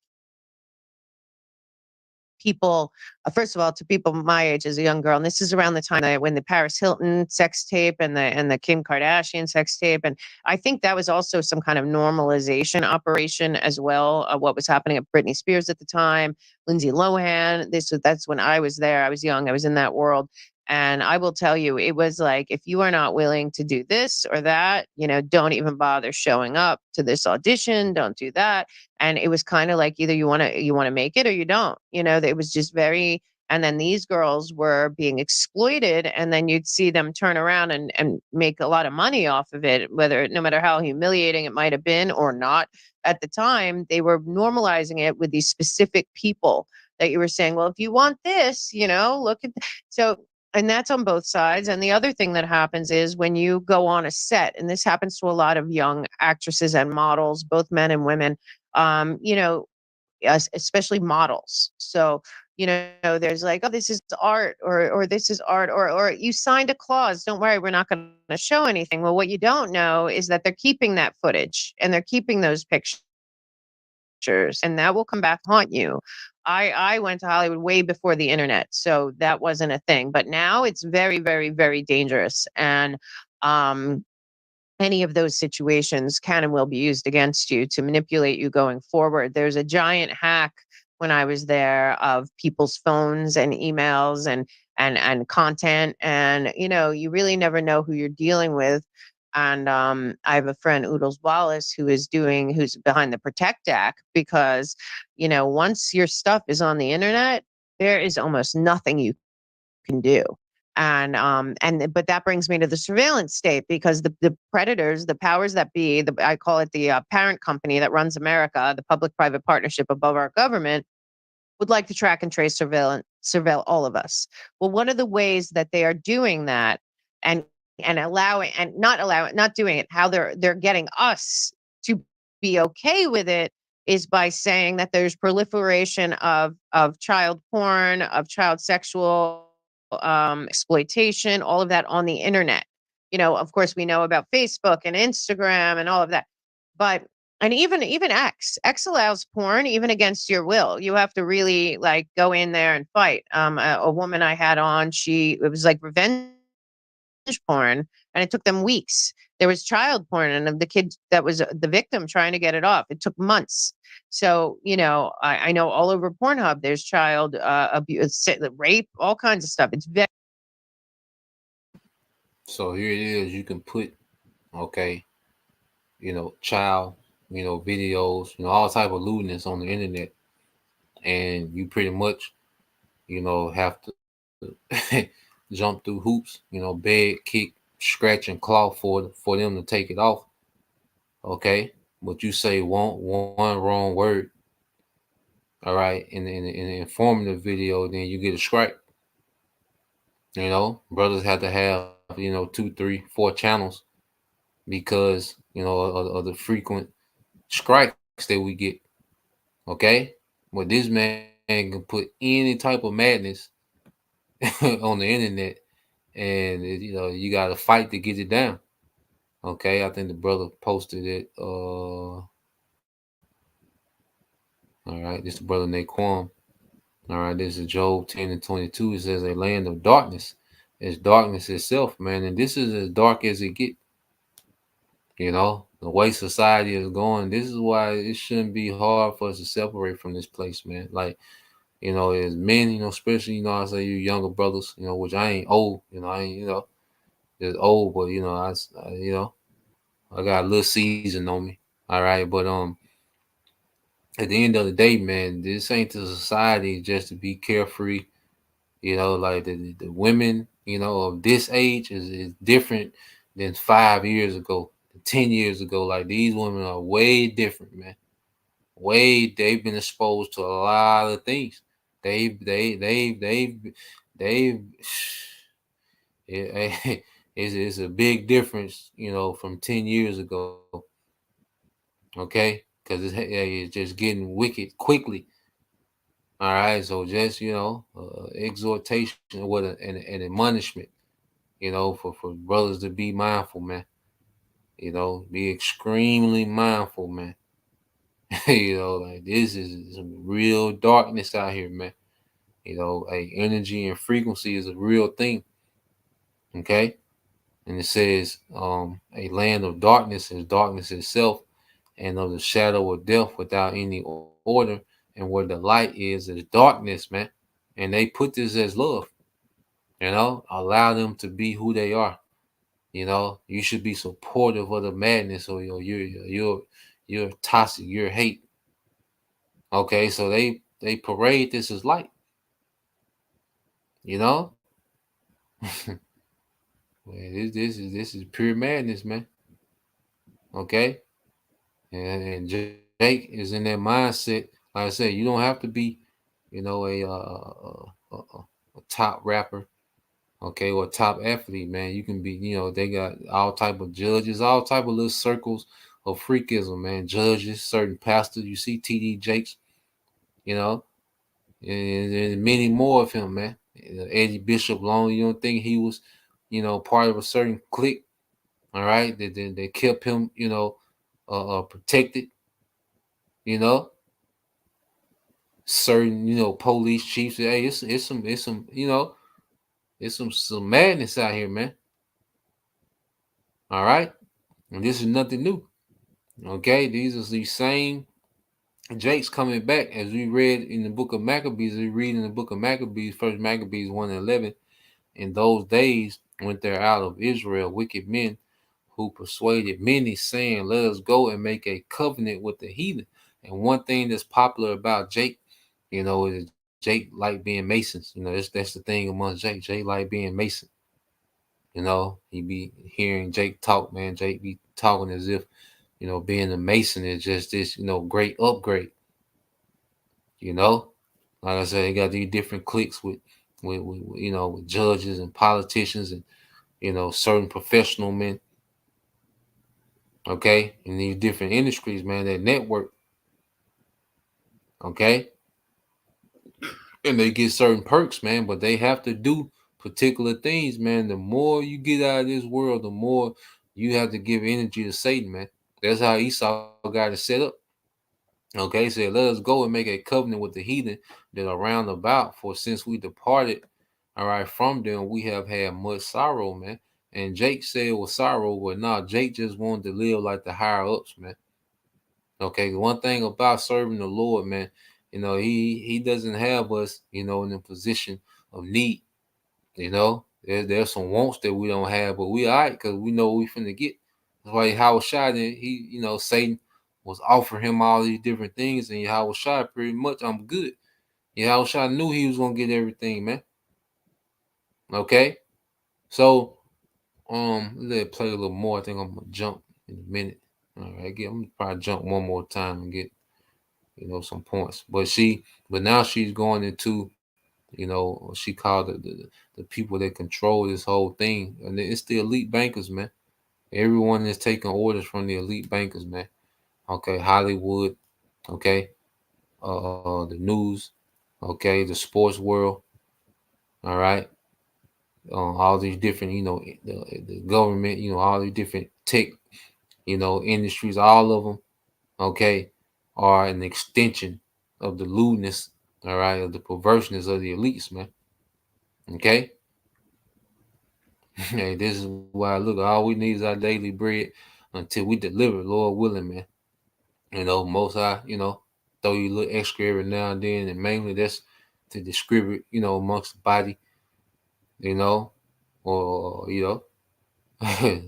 people, first of all, to people my age as a young girl, and this is around the time when the Paris Hilton sex tape and the Kim Kardashian sex tape, and I think that was also some kind of normalization operation as well of what was happening at Britney Spears at the time, Lindsay Lohan. That's when I was there. I was young. I was in that world. And I will tell you, it was like, if you are not willing to do this or that, don't even bother showing up to this audition. Don't do that. And it was kind of like, either you want to make it or you don't. It was just very. And then these girls were being exploited, and then you'd see them turn around and make a lot of money off of it, no matter how humiliating it might have been or not at the time. They were normalizing it with these specific people that you were saying, well, if you want this, look at. So, and that's on both sides. And the other thing that happens is when you go on a set, and this happens to a lot of young actresses and models, both men and women, especially models. So, there's like, oh, this is art, or this is art, or you signed a clause. Don't worry, we're not going to show anything. Well, what you don't know is that they're keeping that footage and they're keeping those pictures, and that will come back to haunt you. I went to Hollywood way before the internet, so that wasn't a thing. But now it's very, very, very dangerous. And any of those situations can and will be used against you to manipulate you going forward. There's a giant hack when I was there of people's phones and emails and content. And, you really never know who you're dealing with. And I have a friend, Oodles Wallace, who's behind the Protect Act, because, once your stuff is on the internet, there is almost nothing you can do. But that brings me to the surveillance state, because the predators, the powers that be, I call it the parent company that runs America, the public-private partnership above our government, would like to track and trace, surveil all of us. Well, one of the ways that they are doing that, and not doing it, how they're getting us to be okay with it, is by saying that there's proliferation of child porn, of child sexual exploitation, all of that on the internet. Of course, we know about Facebook and Instagram and all of that, and even X allows porn even against your will. You have to really like go in there and fight. A woman I had on, it was like revenge porn, and it took them weeks. There was child porn, and the kid that was the victim trying to get it off. It took months. So, I know all over Pornhub, there's child abuse, rape, all kinds of stuff. It's very. So here it is. You can put, okay, child, videos, all type of lewdness on the internet, and you pretty much, have to jump through hoops, beg, kick, scratch, and claw for them to take it off. Okay, but you say one wrong word, all right, in the informative video, then you get a strike. Brothers have to have 2, 3, 4 channels because of the frequent strikes that we get. Okay, but this man can put any type of madness on the internet, and you got to fight to get it down. Okay, I think the brother posted it. All right, this is the brother Naquan. All right, this is Job 10:22. It says, "A land of darkness is darkness itself, man, and this is as dark as it get." The way society is going. This is why it shouldn't be hard for us to separate from this place, man. Like, as men, especially, I say you younger brothers, which I ain't old, I ain't, just old, but I got a little season on me. All right. But at the end of the day, man, this ain't the society just to be carefree. Like the women, of this age is different than 5 years ago, 10 years ago. Like these women are way different, man. They've been exposed to a lot of things. They've it's a big difference, from 10 years ago. Okay, because it's just getting wicked quickly. All right, so just exhortation with an admonishment, for brothers to be mindful, man. Be extremely mindful, man. Like this is some real darkness out here, man. Energy and frequency is a real thing. Okay, and it says, a land of darkness is darkness itself, and of the shadow of death without any order, and where the light is darkness, man. And they put this as love. Allow them to be who they are. You should be supportive of the madness, or you're toxic, you're hate. Okay, so they parade this as light. This is pure madness, man. Okay, and Jake is in that mindset. Like I said, you don't have to be, a top rapper, okay, or a top athlete, man. You can be, they got all type of judges, all type of little circles of freakism, man. Judges, certain pastors. You see TD Jakes, and many more of him, man. Eddie Bishop Long. You don't think he was, part of a certain clique? All right, they kept him, protected. Certain, police chiefs. Hey, it's some, it's some madness out here, man. All right, and this is nothing new. Okay, these are the same Jakes coming back, as we read in the book of Maccabees. We read in the book of Maccabees, First Maccabees 1:11. In those days went there out of Israel wicked men who persuaded many, saying, "Let us go and make a covenant with the heathen." And one thing that's popular about Jake, is Jake like being Masons. That's the thing amongst Jake. Jake like being Mason. He be hearing Jake talk, man. Jake be talking as if, being a Mason is just this, great upgrade. Like I said, they got these different cliques with judges and politicians and, certain professional men. Okay, in these different industries, man, that network. Okay, and they get certain perks, man, but they have to do particular things, man. The more you get out of this world, the more you have to give energy to Satan, man. That's how Esau got it set up. Okay, so let us go and make a covenant with the heathen that are round about. For since we departed, all right, from them, we have had much sorrow, man. And Jake said it was sorrow, but nah, Jake just wanted to live like the higher ups, man. Okay, one thing about serving the Lord, man, he doesn't have us, in a position of need. There's some wants that we don't have, but we all right because we know we finna get. That's why Howard Shai, Satan was offering him all these different things, and Howard Shai pretty much, I'm good. Howard Shai knew he was gonna get everything, man. Okay, so let's play a little more. I think I'm gonna jump in a minute. All right, I'm gonna probably jump one more time and get some points. But now she's going into she called the people that control this whole thing, and it's the elite bankers, man. Everyone is taking orders from the elite bankers, man. Okay, Hollywood, okay, the news, okay, the sports world, all right, all these different, the government, all these different tech, industries, all of them, okay, are an extension of the lewdness, all right, of the perverseness of the elites, man. Okay. Hey, this is why look, all we need is our daily bread until we deliver, Lord willing, man. Most High, throw you a little extra every now and then, and mainly that's to distribute, amongst the body, or a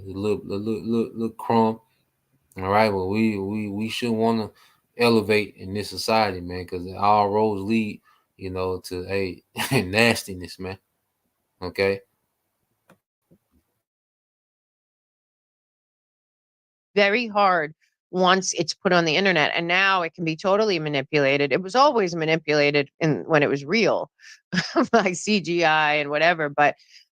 little crumb. All right, well, we shouldn't want to elevate in this society, man, because all roads lead, to nastiness, man. Okay. Very hard once it's put on the internet, and now it can be totally manipulated. It was always manipulated when it was real, like CGI and whatever, but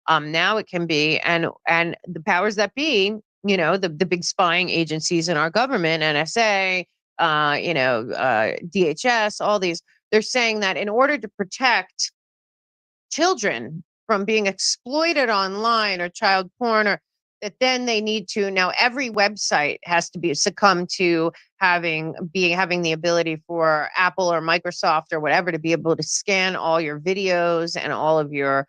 now it can be, and the powers that be, the big spying agencies in our government, NSA, DHS, all these, they're saying that in order to protect children from being exploited online or child porn, or that then they need to, now every website has to be succumb to having the ability for Apple or Microsoft or whatever to be able to scan all your videos and all of your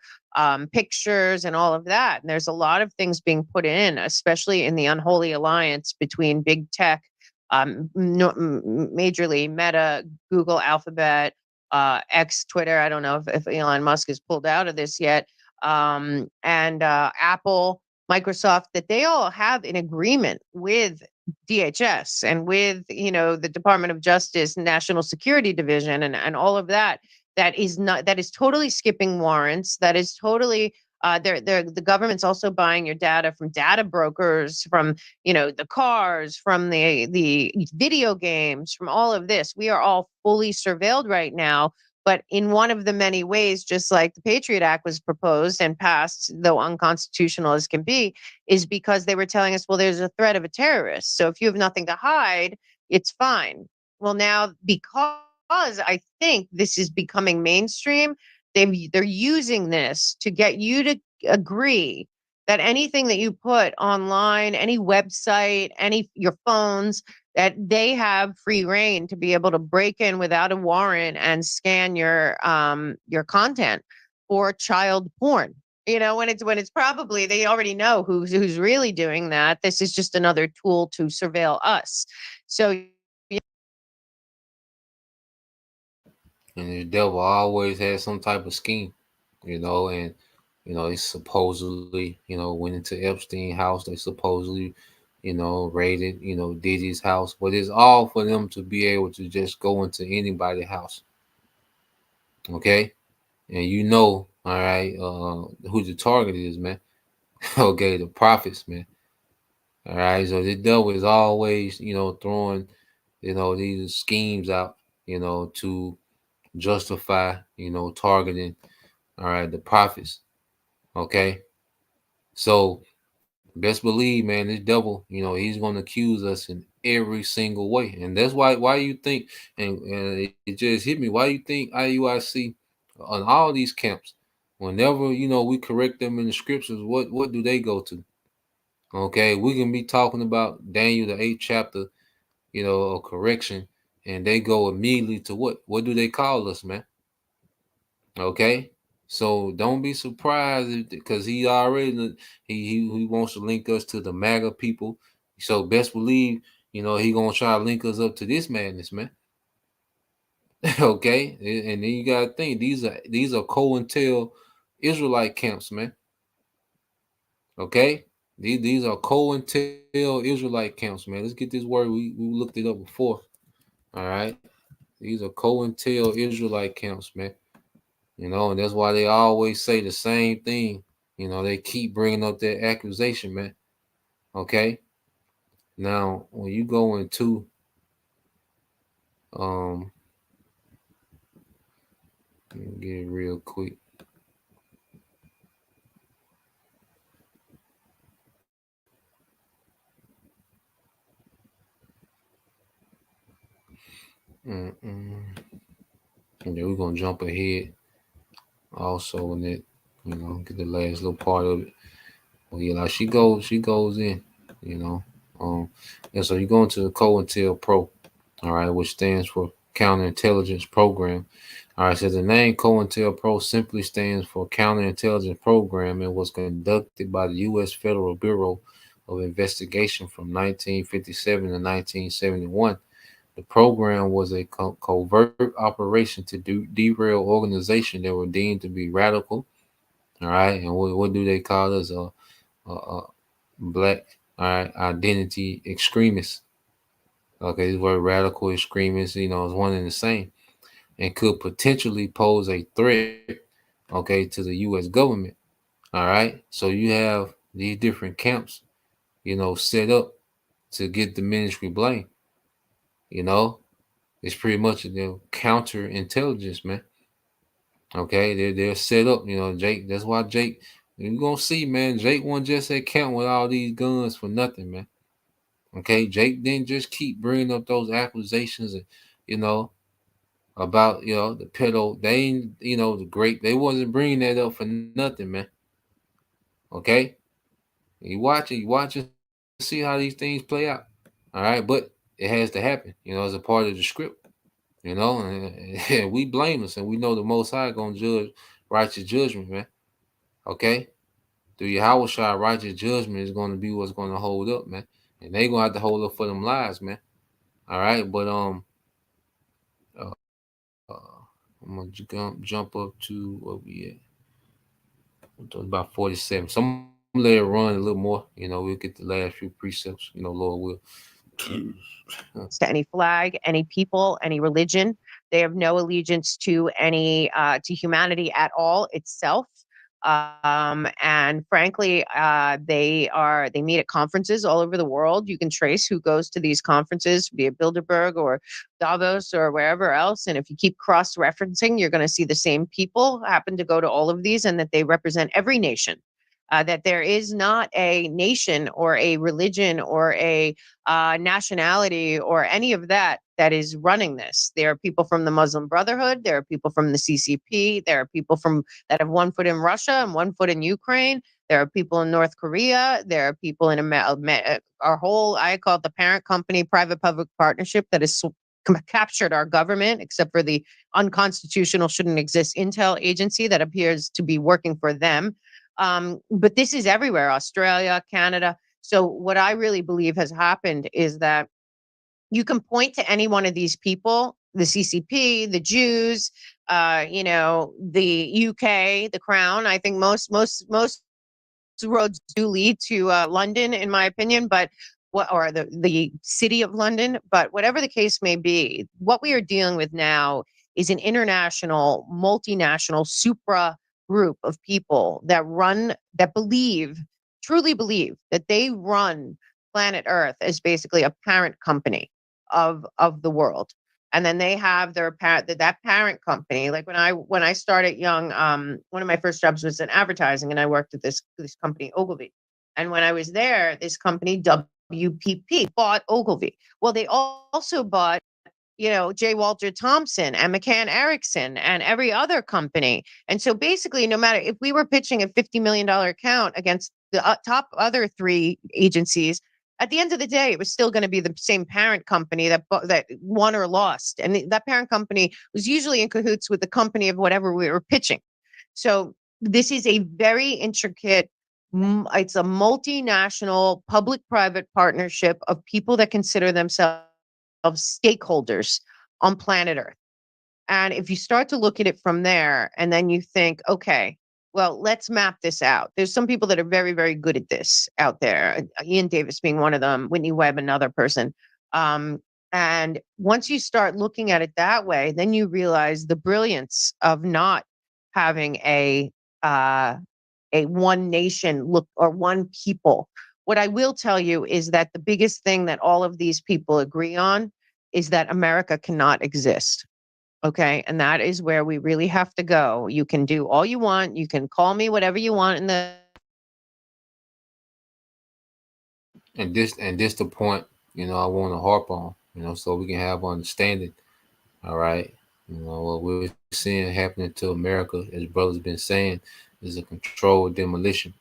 pictures and all of that. And there's a lot of things being put in, especially in the unholy alliance between big tech, majorly Meta, Google, Alphabet, X, Twitter. I don't know if Elon Musk is pulled out of this yet. And Apple, Microsoft, that they all have an agreement with DHS and with, the Department of Justice, National Security Division, and all of that. That is totally skipping warrants. That is totally the government's also buying your data from data brokers, from the cars, from the video games, from all of this. We are all fully surveilled right now, but in one of the many ways, just like the Patriot Act was proposed and passed, though unconstitutional as can be, is because they were telling us, well, there's a threat of a terrorist, so if you have nothing to hide, it's fine. Well, now, because I think this is becoming mainstream, they're using this to get you to agree that anything that you put online, any website, your phones, that they have free reign to be able to break in without a warrant and scan your content for child porn. When it's probably, they already know who's really doing that. This is just another tool to surveil us. So. And the devil always has some type of scheme, and he supposedly, went into Epstein's house. They supposedly, raided, Diddy's house, but it's all for them to be able to just go into anybody's house. Okay, and all right, who the target is, man. Okay, the prophets, man. All right, so the devil is always, throwing, these schemes out, to justify, targeting, all right, the prophets. Okay. So best believe, man, this devil, he's going to accuse us in every single way. And that's why you think, and it just hit me, why you think IUIC on all these camps, whenever, we correct them in the scriptures, what do they go to? Okay. We can be talking about Daniel, the 8th chapter, of correction, and they go immediately to what? What do they call us, man? Okay. So don't be surprised because he already he wants to link us to the MAGA people. So best believe, he gonna try to link us up to this madness, man. Okay, and then you gotta think these are COINTEL Israelite camps, man. Okay, these are COINTEL Israelite camps, man. Let's get this word. We looked it up before. All right, these are COINTEL Israelite camps, man. And that's why they always say the same thing. They keep bringing up that accusation, man. Okay. Now, when you go into let me get it real quick. And then we're gonna jump ahead also in it, get the last little part of it. Well, yeah, like she goes in, and so you go into the COINTELPRO, all right, which stands for Counterintelligence Program. All right, so the name COINTELPRO simply stands for Counterintelligence Program and was conducted by the U.S. Federal Bureau of Investigation from 1957 to 1971. The program was a covert operation to derail organizations that were deemed to be radical. All right, and what do they call us? Black, all right, identity extremists. Okay, this word radical extremists, is one and the same, and could potentially pose a threat, okay, to the U.S. government. All right, so you have these different camps, set up to get the ministry blame. It's pretty much counterintelligence, man. Okay, they're set up. Jake. That's why Jake. You're gonna see, man. Jake wasn't just at camp with all these guns for nothing, man. Okay, Jake didn't just keep bringing up those accusations, and about the pedo. They ain't the great. They wasn't bringing that up for nothing, man. Okay, you watch it, see how these things play out. All right, but it has to happen, as a part of the script. And we blameless, and we know the Most High gonna judge righteous judgment, man. Okay, through Yahushua, righteous judgment is gonna be what's gonna hold up, man, and they gonna have to hold up for them lies, man. All right, but uh, I'm gonna jump up to what we at about 47. So I'm gonna let it run a little more. We'll get the last few precepts. Lord will. To any flag, any people, any religion. They have no allegiance to any to humanity at all itself. And frankly, they meet at conferences all over the world. You can trace who goes to these conferences, be it Bilderberg or Davos or wherever else. And if you keep cross-referencing, you're going to see the same people happen to go to all of these, and that they represent every nation. That there is not a nation or a religion or a nationality or any of that is running this. There are people from the Muslim Brotherhood. There are people from the CCP. There are people that have one foot in Russia and one foot in Ukraine. There are people in North Korea. There are people in our whole, I call it the parent company, private-public partnership that has captured our government, except for the unconstitutional, shouldn't exist intel agency that appears to be working for them. But this is everywhere, Australia, Canada. So what I really believe has happened is that you can point to any one of these people, the CCP, the Jews, the UK, the Crown. I think most roads do lead to London, in my opinion, or the city of London. But whatever the case may be, what we are dealing with now is an international, multinational, supra group of people that truly believe that they run planet Earth as basically a parent company of the world. And then they have that parent company. Like when I started young, one of my first jobs was in advertising, and I worked at this company, Ogilvy. And when I was there, this company, WPP, bought Ogilvy. Well, they also bought J. Walter Thompson and McCann Erickson and every other company. And so basically, no matter if we were pitching a $50 million account against the top other three agencies, at the end of the day, it was still going to be the same parent company that won or lost. And that parent company was usually in cahoots with the company of whatever we were pitching. So this is a very intricate, it's a multinational public-private partnership of people that consider themselves stakeholders on planet Earth. And if you start to look at it from there, and then you think, okay, well, let's map this out. There's some people that are very, very good at this out there. Ian Davis being one of them, Whitney Webb, another person. And once you start looking at it that way, then you realize the brilliance of not having a one nation look or one people. What I will tell you is that the biggest thing that all of these people agree on is that America cannot exist. Okay. And that is where we really have to go. You can do all you want. You can call me whatever you want in the And this the point, I want to harp on, so we can have understanding. All right. What we're seeing happening to America, as brothers been saying, is a controlled demolition.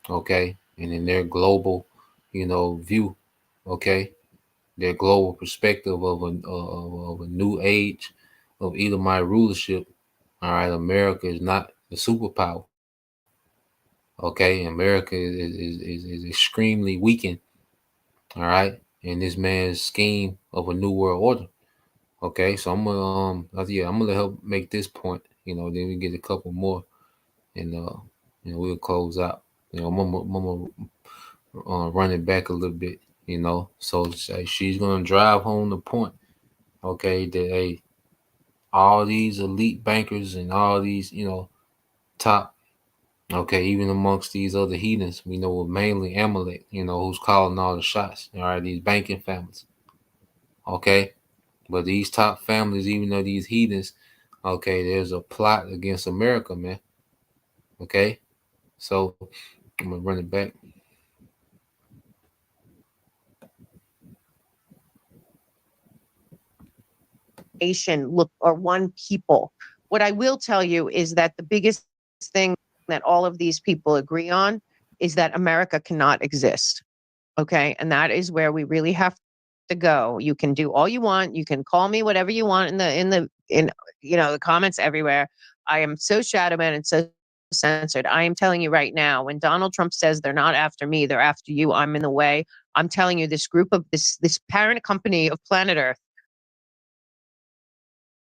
Okay. And in their global, view, okay, their global perspective of a new age of Edomite rulership. All right, America is not the superpower. Okay, America is extremely weakened. All right, in this man's scheme of a new world order. Okay, so I'm gonna help make this point. Then we get a couple more, and we'll close out. I'm gonna run it back a little bit. So she's gonna drive home the point. Okay, that all these elite bankers and all these top. Okay, even amongst these other heathens, we know mainly Amalek, who's calling all the shots. All right, these banking families. Okay, but these top families, even though these heathens, okay, there's a plot against America, man. Okay, so I'm gonna run it back. nation look or one people. What I will tell you is that the biggest thing that all of these people agree on is that America cannot exist. Okay. And that is where we really have to go. You can do all you want. You can call me whatever you want in the comments everywhere. I am so shadow man and so censored. I am telling you right now, when Donald Trump says they're not after me, they're after you, I'm in the way. I'm telling you, this group of this parent company of planet Earth,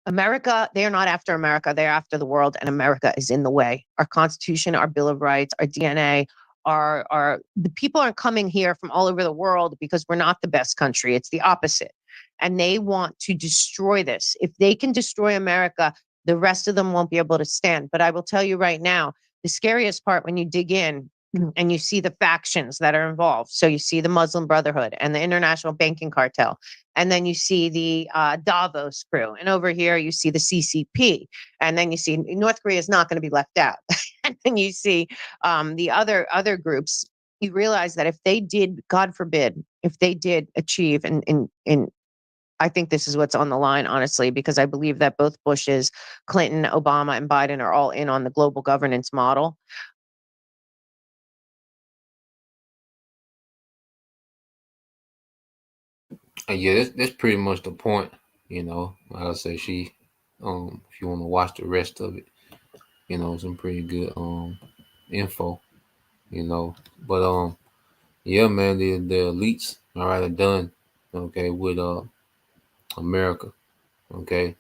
America, they are not after America. They're after the world, and America is in the way. Our Constitution, our Bill of Rights, our DNA, the people aren't coming here from all over the world because we're not the best country. It's the opposite. And they want to destroy this. If they can destroy America, the rest of them won't be able to stand. But I will tell you right now, the scariest part when you dig in and you see the factions that are involved. So you see the Muslim Brotherhood and the International Banking Cartel. And then you see the Davos crew. And over here, you see the CCP. And then you see North Korea is not going to be left out. And then you see the other groups. You realize that if they did, God forbid, if they did achieve, and I think this is what's on the line, honestly, because I believe that both Bushes, Clinton, Obama, and Biden are all in on the global governance model. Yeah, that's pretty much the point. Like I say, if you want to watch the rest of it, some pretty good info. But yeah, man, the elites, all right, are done. Okay, with America. Okay,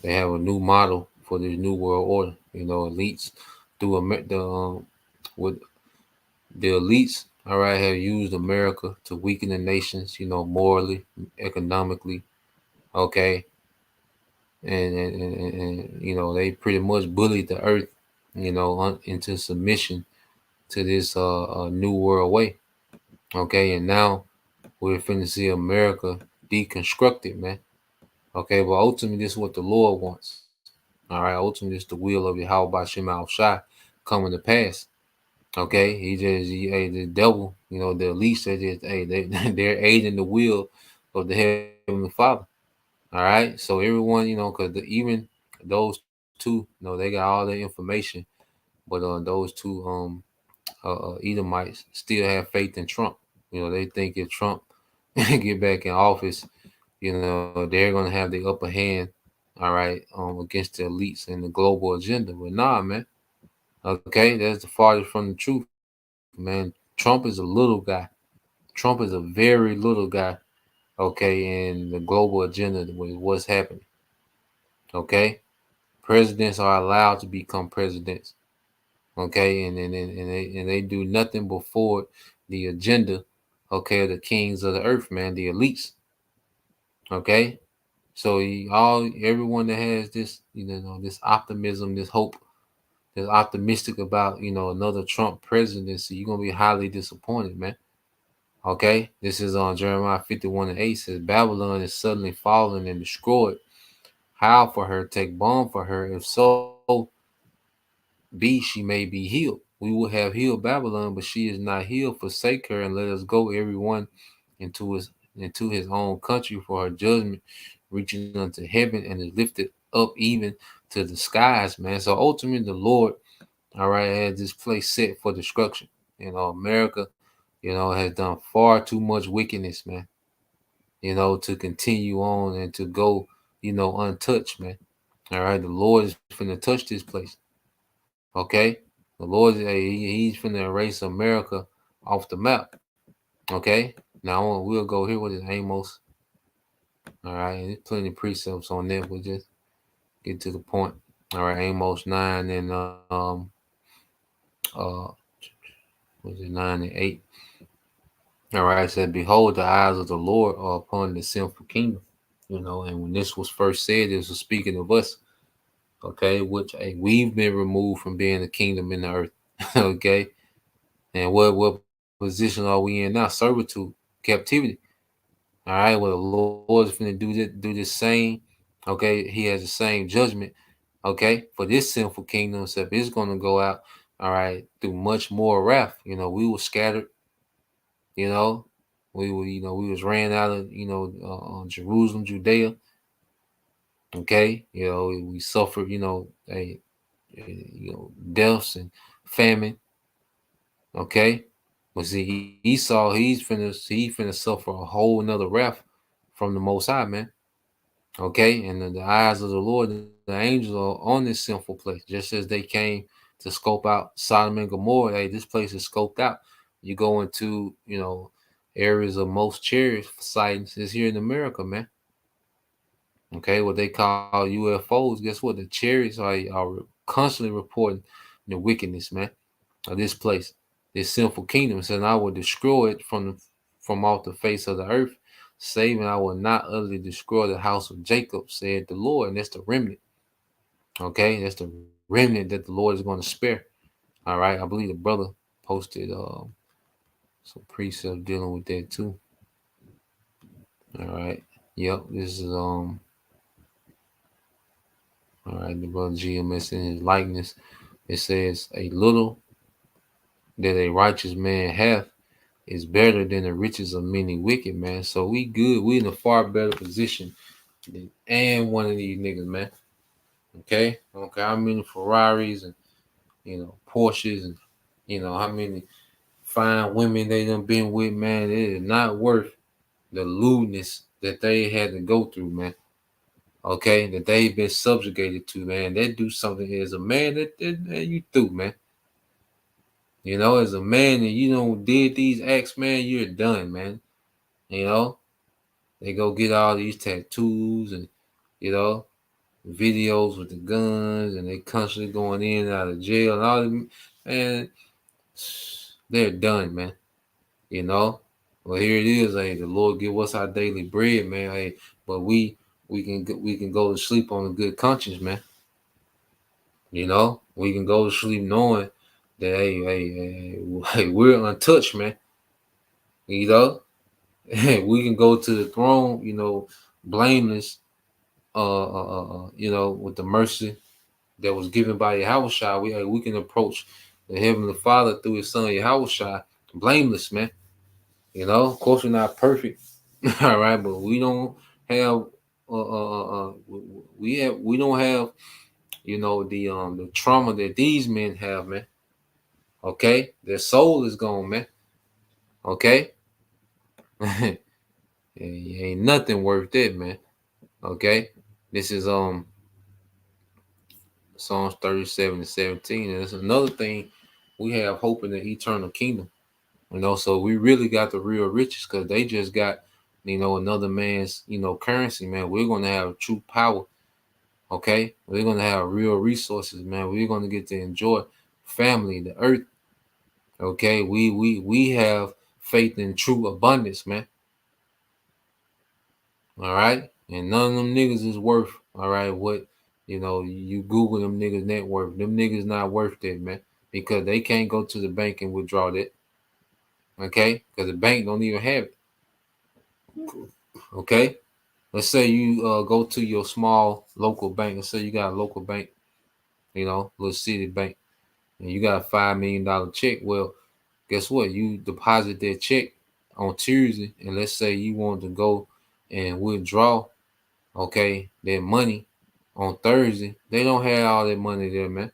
they have a new model for this new world order. Elites through with the elites, all right, have used America to weaken the nations, morally, economically, okay, and they pretty much bullied the earth, into submission to this new world way, okay, and now we're finna see America deconstructed, man, okay, but ultimately this is what the Lord wants, all right, ultimately it's the will of Yahweh Shema Shai coming to pass. Okay, the devil, the elite said just, they're aiding the will of the Heavenly Father. All right, so everyone, because even those two, they got all the information, but those two Edomites still have faith in Trump. They think if Trump get back in office, they're gonna have the upper hand. All right, against the elites and the global agenda. But nah, man. Okay, that's the farthest from the truth, man. Trump is a little guy. Trump is a very little guy. Okay, in the global agenda with what's happening. Okay, presidents are allowed to become presidents. Okay, and they do nothing before the agenda. Okay, of the kings of the earth, man, the elites. Okay, so everyone that has this, this optimism, this hope, that's optimistic about, another Trump presidency, you're gonna be highly disappointed, man. Okay, this is on Jeremiah 51:8 says, Babylon is suddenly fallen and destroyed. How for her, take balm for her, if so be she may be healed. We will have healed Babylon, but she is not healed. Forsake her and let us go, everyone into his own country, for her judgment reaching unto heaven and is lifted up even to the skies, man. So ultimately the Lord, all right, has this place set for destruction. America, has done far too much wickedness, man, to continue on and to go, untouched, man. All right, the Lord is finna touch this place. Okay, the Lord, he's finna erase America off the map. Okay, now we'll go here with Amos. All right, there's plenty of precepts on that. We'll just get to the point. All right, Amos 9 and uh was it 9 and 8? All right, it said, Behold, the eyes of the Lord are upon the sinful kingdom. And when this was first said, this was speaking of us. Okay, which we've been removed from being the kingdom in the earth. Okay, and what position are we in now? Servitude, captivity. All right, well, the Lord's going to do this same. Okay, He has the same judgment. Okay, for this sinful kingdom, except it's going to go out. All right, through much more wrath. We were scattered. You know, we was ran out of Jerusalem, Judea. Okay, we suffered. Deaths and famine. Okay, but see, Esau, he finna suffer a whole another wrath from the Most High, man. Okay, and the eyes of the Lord, the angels are on this sinful place, just as they came to scope out Sodom and Gomorrah. Hey, this place is scoped out. You go into, areas of most cherished sightings is here in America, man. Okay, what they call UFOs. Guess what? The chariots are constantly reporting the wickedness, man, of this place, this sinful kingdom. So I will destroy it from off the face of the earth, saving I will not utterly destroy the house of Jacob, said the Lord. And that's the remnant. Okay, that's the remnant that the Lord is going to spare. All right, I believe the brother posted some precepts dealing with that too. All right, yep, this is all right, the brother GMS in his likeness. It says, a little that a righteous man hath is better than the riches of many wicked, man. So we good. We in a far better position than and one of these niggas, man. Okay? Okay, how many Ferraris and Porsches and how many fine women they done been with, man. It is not worth the lewdness that they had to go through, man. Okay, that they've been subjugated to, man. They do something as a man that you through, man. As a man and did these acts, man, you're done, man. They go get all these tattoos and videos with the guns, and they constantly going in and out of jail and all them, man. They're done, man. Well, here it is. Hey, the Lord give us our daily bread, man. Hey, but we can go to sleep on a good conscience, man. We can go to sleep knowing that hey, we're untouched, man. We can go to the throne, blameless, with the mercy that was given by Yahushua. We can approach the Heavenly Father through His Son Yahushua, blameless, man. Of course we're not perfect, all right, but we don't have we don't have the trauma that these men have, man. Okay, their soul is gone, man. Okay, ain't nothing worth it, man. Okay, this is Psalms 37:17. And it's another thing, we have hope in the eternal kingdom. So we really got the real riches because they just got, another man's, currency, man. We're gonna have true power. Okay, we're gonna have real resources, man. We're gonna get to enjoy family, the earth. Okay, we have faith in true abundance, man. All right, and none of them niggas is worth, all right, what you Google them niggas net worth. Them niggas not worth that, man, because they can't go to the bank and withdraw that. Okay, because the bank don't even have it. Okay, let's say you go to your small local bank. Let's say you got a local bank, little city bank, and you got a $5 million check. Well, guess what? You deposit that check on Tuesday, and let's say you want to go and withdraw, okay, that money on Thursday. They don't have all that money there, man.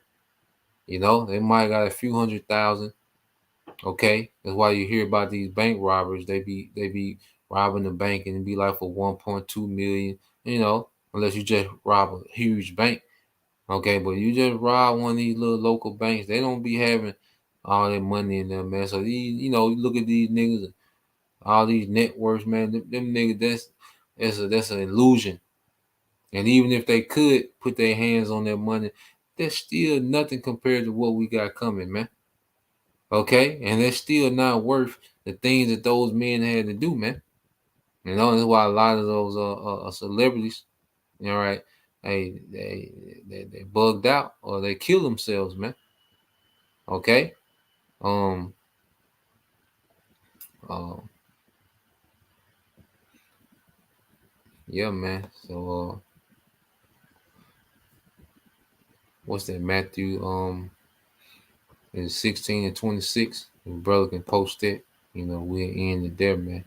They might got a few $100,000. Okay, that's why you hear about these bank robbers. They be robbing the bank and it be like for 1.2 million. Unless you just rob a huge bank. Okay, but you just rob one of these little local banks. They don't be having all that money in there, man. So these, you look at these niggas, all these networks, man. Them niggas, that's an illusion. And even if they could put their hands on that money, that's still nothing compared to what we got coming, man. Okay, and they're still not worth the things that those men had to do, man. That's why a lot of those celebrities, right? Hey, they bugged out or they kill themselves, man. Okay, um, yeah, man. So, what's that? Matthew, is 16:26. Your brother can post it. We'll end it there, man.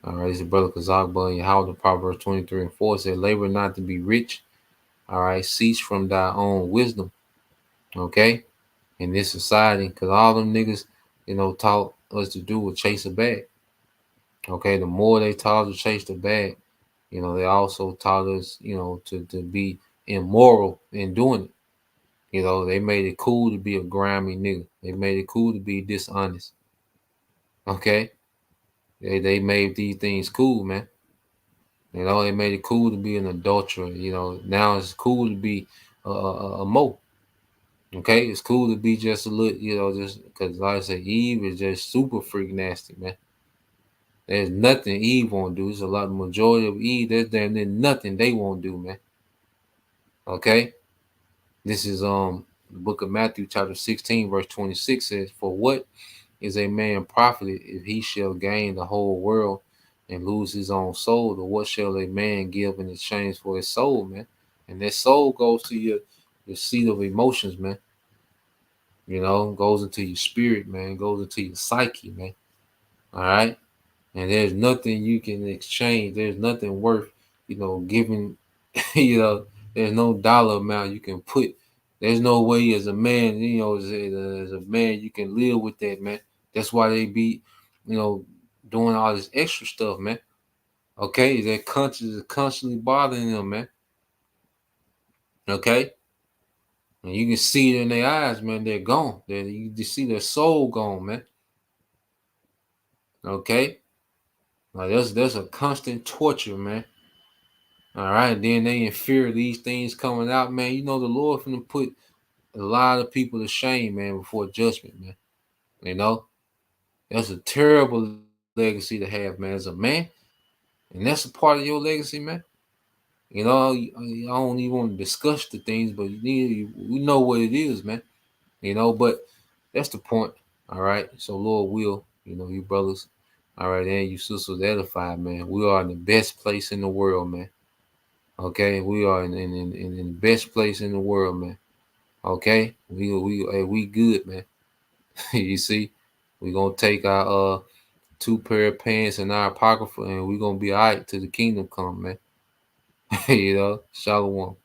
All right, it's your brother Kazakba and Yahweh. Proverbs 23:4 said, "Labor not to be rich. All right, cease from thy own wisdom." Okay, in this society, because all them niggas, taught us to do was chase a bag. Okay, the more they taught us to chase the bag, they also taught us, to be immoral in doing it. They made it cool to be a grimy nigga. They made it cool to be dishonest. Okay, they made these things cool, man. They made it cool to be an adulterer. Now it's cool to be a mo. Okay, it's cool to be just a little, just because, like I said, Eve is just super freak nasty, man. There's nothing Eve won't do. It's a lot. The majority of Eve, there's damn near nothing they won't do, man. Okay, this is the book of Matthew, chapter 16, verse 26 says, "For what is a man profited if he shall gain the whole world and lose his own soul? Or what shall a man give in exchange for his soul, man?" And that soul goes to your seat of emotions, man. Goes into your spirit, man. Goes into your psyche, man. All right. And there's nothing you can exchange. There's nothing worth, giving, there's no dollar amount you can put. There's no way as a man, as a man, you can live with that, man. That's why they be, doing all this extra stuff, man. Okay. That conscience is constantly bothering them, man. Okay. And you can see it in their eyes, man. They're gone. You just see their soul gone, man. Okay. Like there's a constant torture, man. All right. Then they in fear of these things coming out, man. The Lord finna put a lot of people to shame, man, before judgment, man. That's a terrible legacy to have, man, as a man. And that's a part of your legacy, man. I don't even want to discuss the things, but we know what it is, man. But that's the point. All right. So Lord will, you brothers, all right, and you sisters edified, man. We are in the best place in the world, man. Okay, we are in the best place in the world, man. Okay, we good, man. You see, we gonna take our 2 pair of pants and our apocrypha, and we gonna be all right till the kingdom come, man. Shalom.